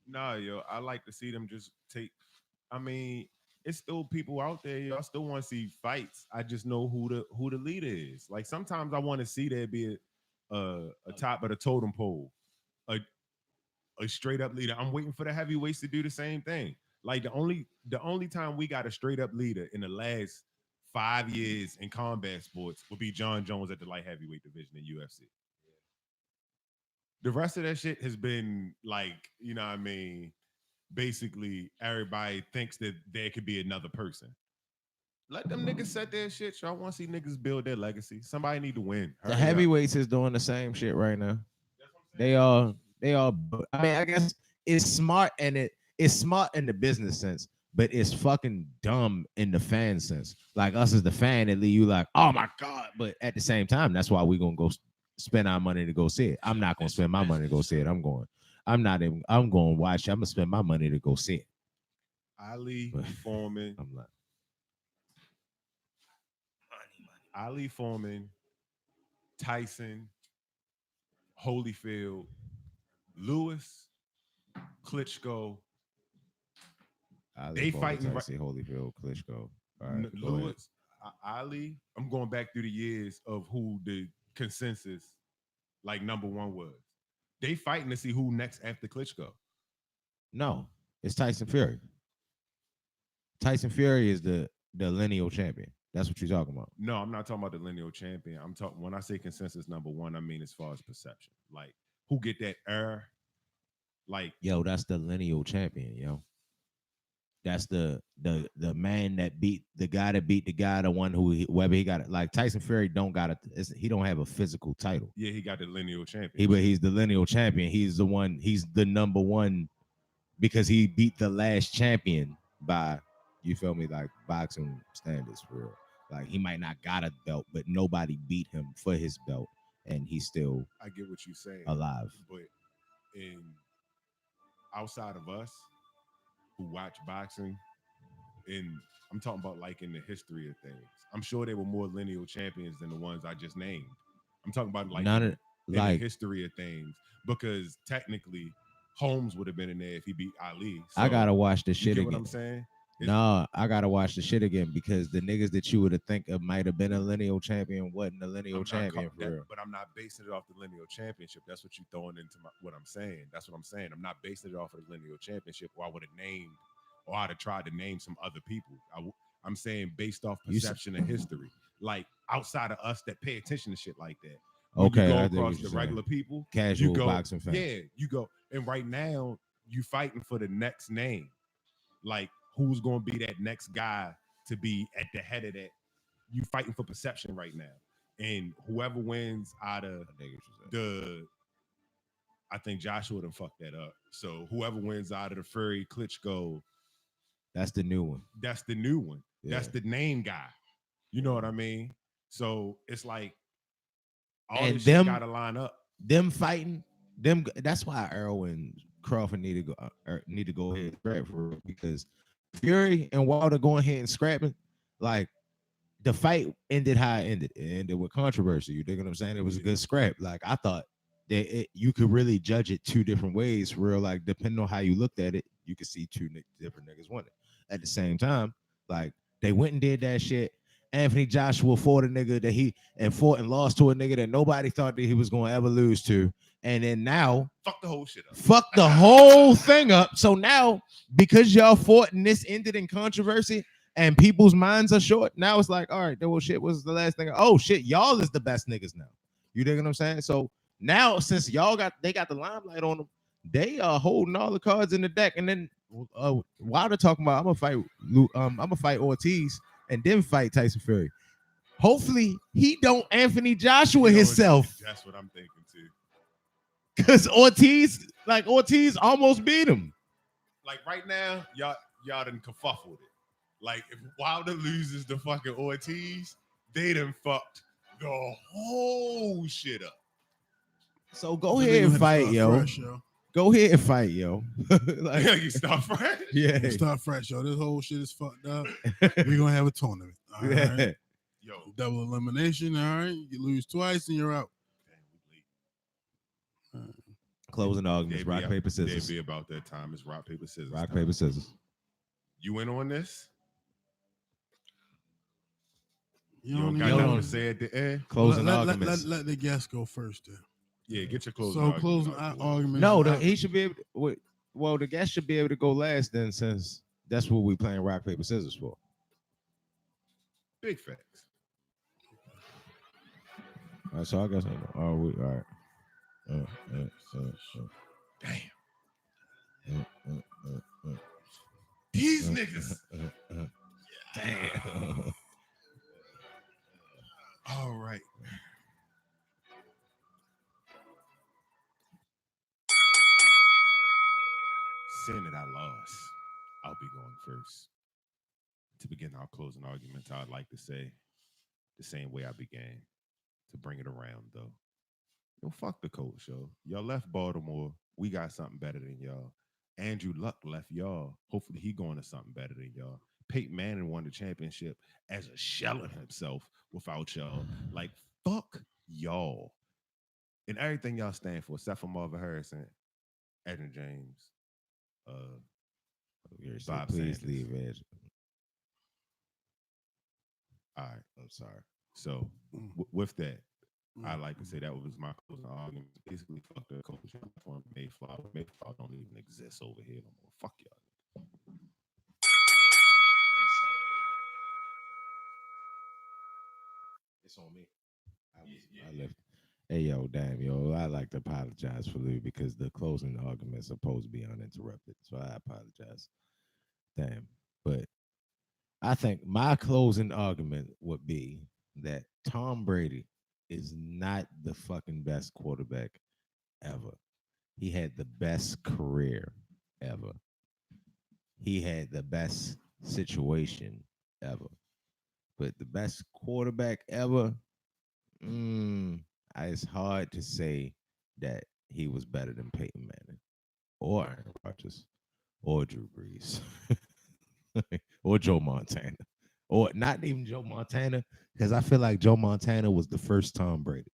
Nah, yo, I like to see them just take. I mean, it's still people out there. Yo, I still want to see fights. I just know who the leader is. Like sometimes I want to see there be a top of the totem pole, a straight up leader. I'm waiting for the heavyweights to do the same thing. Like the only time we got a straight up leader in the last 5 years in combat sports would be John Jones at the light heavyweight division in UFC. The rest of that shit has been like, you know what I mean? Basically, everybody thinks that there could be another person. Let them niggas set their shit. I want to see niggas build their legacy. Somebody need to win. The heavyweights is doing the same shit right now. They all. I mean, I guess it's smart and it's smart in the business sense, but it's fucking dumb in the fan sense. Like us as the fan, it leave you like, oh my god. But at the same time, that's why we're gonna go spend our money to go see it. I'm not gonna spend my money to go see it. I'm going to watch. I'm gonna spend my money to go see it. Ali Foreman. I'm not. Ali Foreman, Tyson, Holyfield, Lewis, Klitschko. They fighting. Tyson, Holyfield, Klitschko. All right, Lewis, Ali. I'm going back through the years of who the consensus like number one was. They fighting to see who next after Klitschko. No, it's Tyson Fury. Tyson Fury is the lineal champion. That's what you're talking about. No, I'm not talking about the lineal champion. I'm talking when I say consensus number one, I mean as far as perception. Like who get that air? Like yo, that's the lineal champion, yo. That's the man that beat the guy the one who whether he got it. Like Tyson Fury don't got it. He don't have a physical title. Yeah, he got the lineal champion. He's the lineal champion. He's the one. He's the number one because he beat the last champion by, you feel me, like boxing standards for real. Like he might not got a belt, but nobody beat him for his belt. and he's still I get what you're saying, alive. but outside of us who watch boxing, and I'm talking about like in the history of things, I'm sure there were more lineal champions than the ones I just named. I'm talking about like in the history of things, because technically Holmes would have been in there if he beat Ali. So, I gotta watch the shit you get again. what I'm saying? No, I gotta watch the shit again because the niggas that you would have think of might have been a lineal champion wasn't a lineal champion for real. But I'm not basing it off the lineal championship. That's what you're throwing into what I'm saying. That's what I'm saying. I'm not basing it off of the lineal championship, or I would have named, or I'd have tried to name some other people. I'm saying based off perception and history, like outside of us that pay attention to shit like that. When you go across the regular people, casual boxing fans. Yeah, you go, and right now you fighting for the next name, like who's going to be that next guy to be at the head of that. You fighting for perception right now, and whoever wins out of I think Joshua done fucked that up. So whoever wins out of the Fury Klitschko, that's the new one. That's the new one. Yeah. That's the name guy. You know what I mean? So it's like all and this them shit gotta line up. Them fighting them. That's why Earl and Crawford need to go ahead and scrap for real, because Fury and Wilder going ahead and scrapping, like the fight ended how it ended. It ended with controversy. You dig what I'm saying? It was a good scrap. Like I thought that you could really judge it two different ways for real. Like depending on how you looked at it, you could see two different niggas winning. At the same time, like they went and did that shit. Anthony Joshua fought a nigga that he fought and lost to a nigga that nobody thought that he was going to ever lose to. And then now, fuck the whole shit up. Fuck the whole thing up. So now, because y'all fought and this ended in controversy and people's minds are short, now it's like, all right, well, shit was the last thing. Oh, shit, y'all is the best niggas now. You dig what I'm saying? So now, since they got the limelight on them, they are holding all the cards in the deck. And then Wilder talking about, I'm gonna fight Ortiz and then fight Tyson Fury. Hopefully, he don't Anthony Joshua himself. That's what I'm thinking too. Because Ortiz almost beat him. Like right now, y'all done kerfuffled it. Like if Wilder loses the fucking Ortiz, they done fucked the whole shit up. So go ahead and fight, yo. Fresh, yo. Go ahead and fight, yo. Like, you start fresh. Yeah, you start fresh, yo. This whole shit is fucked up. We're gonna have a tournament. All right. Yo, double elimination. All right, you lose twice and you're out. Closing arguments. Rock, paper, scissors. They be about that time. It's rock, paper, scissors. Rock, paper, scissors. You in on this? You don't got nothing to say at the end. Closing arguments. Let the guest go first, then. Yeah, get your closing. So closing arguments. No, he should be able to, well, the guest should be able to go last then, since that's what we playing rock, paper, scissors for. Big facts. All right, so I guess all right. Damn. These niggas. Damn. All right. Seeing that I lost, I'll be going first. To begin our closing arguments, I'd like to say the same way I began. To bring it around, though. Yo, fuck the coach, yo. Y'all left Baltimore. We got something better than y'all. Andrew Luck left y'all. Hopefully he going to something better than y'all. Peyton Manning won the championship as a shell of himself without y'all. Like, fuck y'all. And everything y'all stand for, except for Marvin Harrison, Edwin James, Bob please Sanders. leave, Ed. All right, I'm sorry. So with that, I like to say that was my closing argument. Basically, fuck the coach for Mayflower. Mayflower don't even exist over here no more. Fuck y'all. It's on me. I left. Hey, yo, damn, yo. I like to apologize for Lou because the closing argument is supposed to be uninterrupted. So I apologize. Damn. But I think my closing argument would be that Tom Brady is not the fucking best quarterback ever. He had the best career ever. He had the best situation ever. But the best quarterback ever, it's hard to say that he was better than Peyton Manning or Aaron Rodgers or Drew Brees or Joe Montana or not even Joe Montana, because I feel like Joe Montana was the first Tom Brady.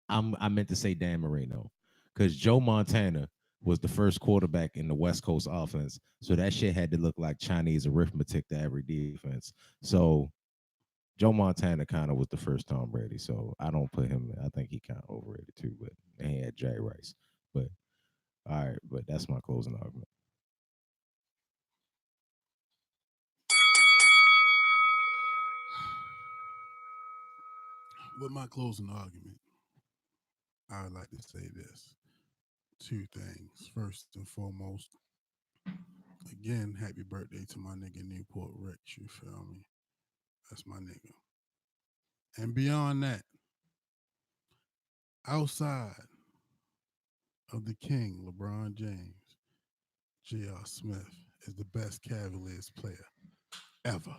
I meant to say Dan Marino, because Joe Montana was the first quarterback in the West Coast offense. So that shit had to look like Chinese arithmetic to every defense. So Joe Montana kind of was the first Tom Brady. So I don't put him, I think he kind of overrated too, but he had Jerry Rice. But all right, but that's my closing argument. With my closing argument, I would like to say this. Two things. First and foremost, again, happy birthday to my nigga Newport Rich. You feel me? That's my nigga. And beyond that, outside of the king, LeBron James, J.R. Smith is the best Cavaliers player ever.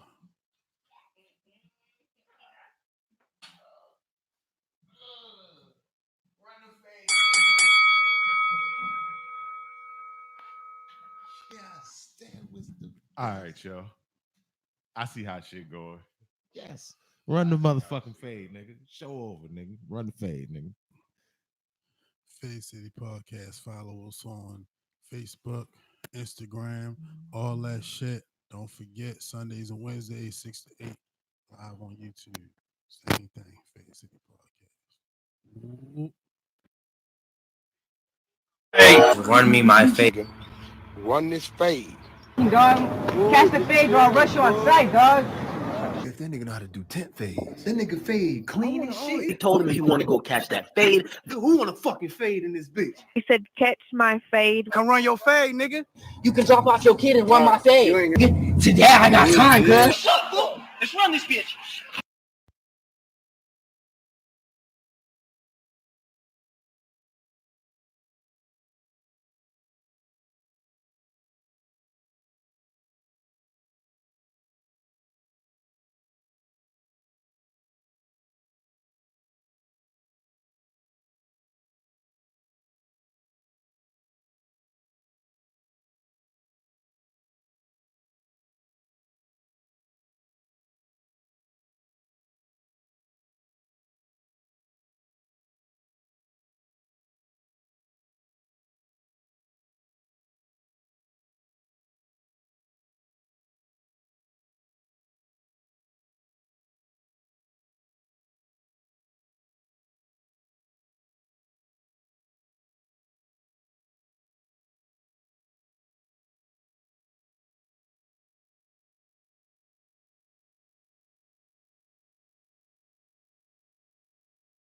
Yes, that was the. All right, yo. I see how shit going. Yes. Run the motherfucking fade, nigga. Show over, nigga. Run the fade, nigga. Fade City Podcast. Follow us on Facebook, Instagram, all that shit. Don't forget, Sundays and Wednesdays, 6 to 8, live on YouTube. Same thing, Fade City Podcast. Ooh. Hey, run me my fade. Run this fade. Dog, catch the fade or I'll rush you on sight, dog. If that nigga know how to do tent fades. That nigga fade clean as shit. He told him he want to go catch that fade. Who want to fucking fade in this bitch? He said, catch my fade. Come run your fade, nigga. You can drop off your kid and run my fade. Today I got time, girl. Let's run this bitch.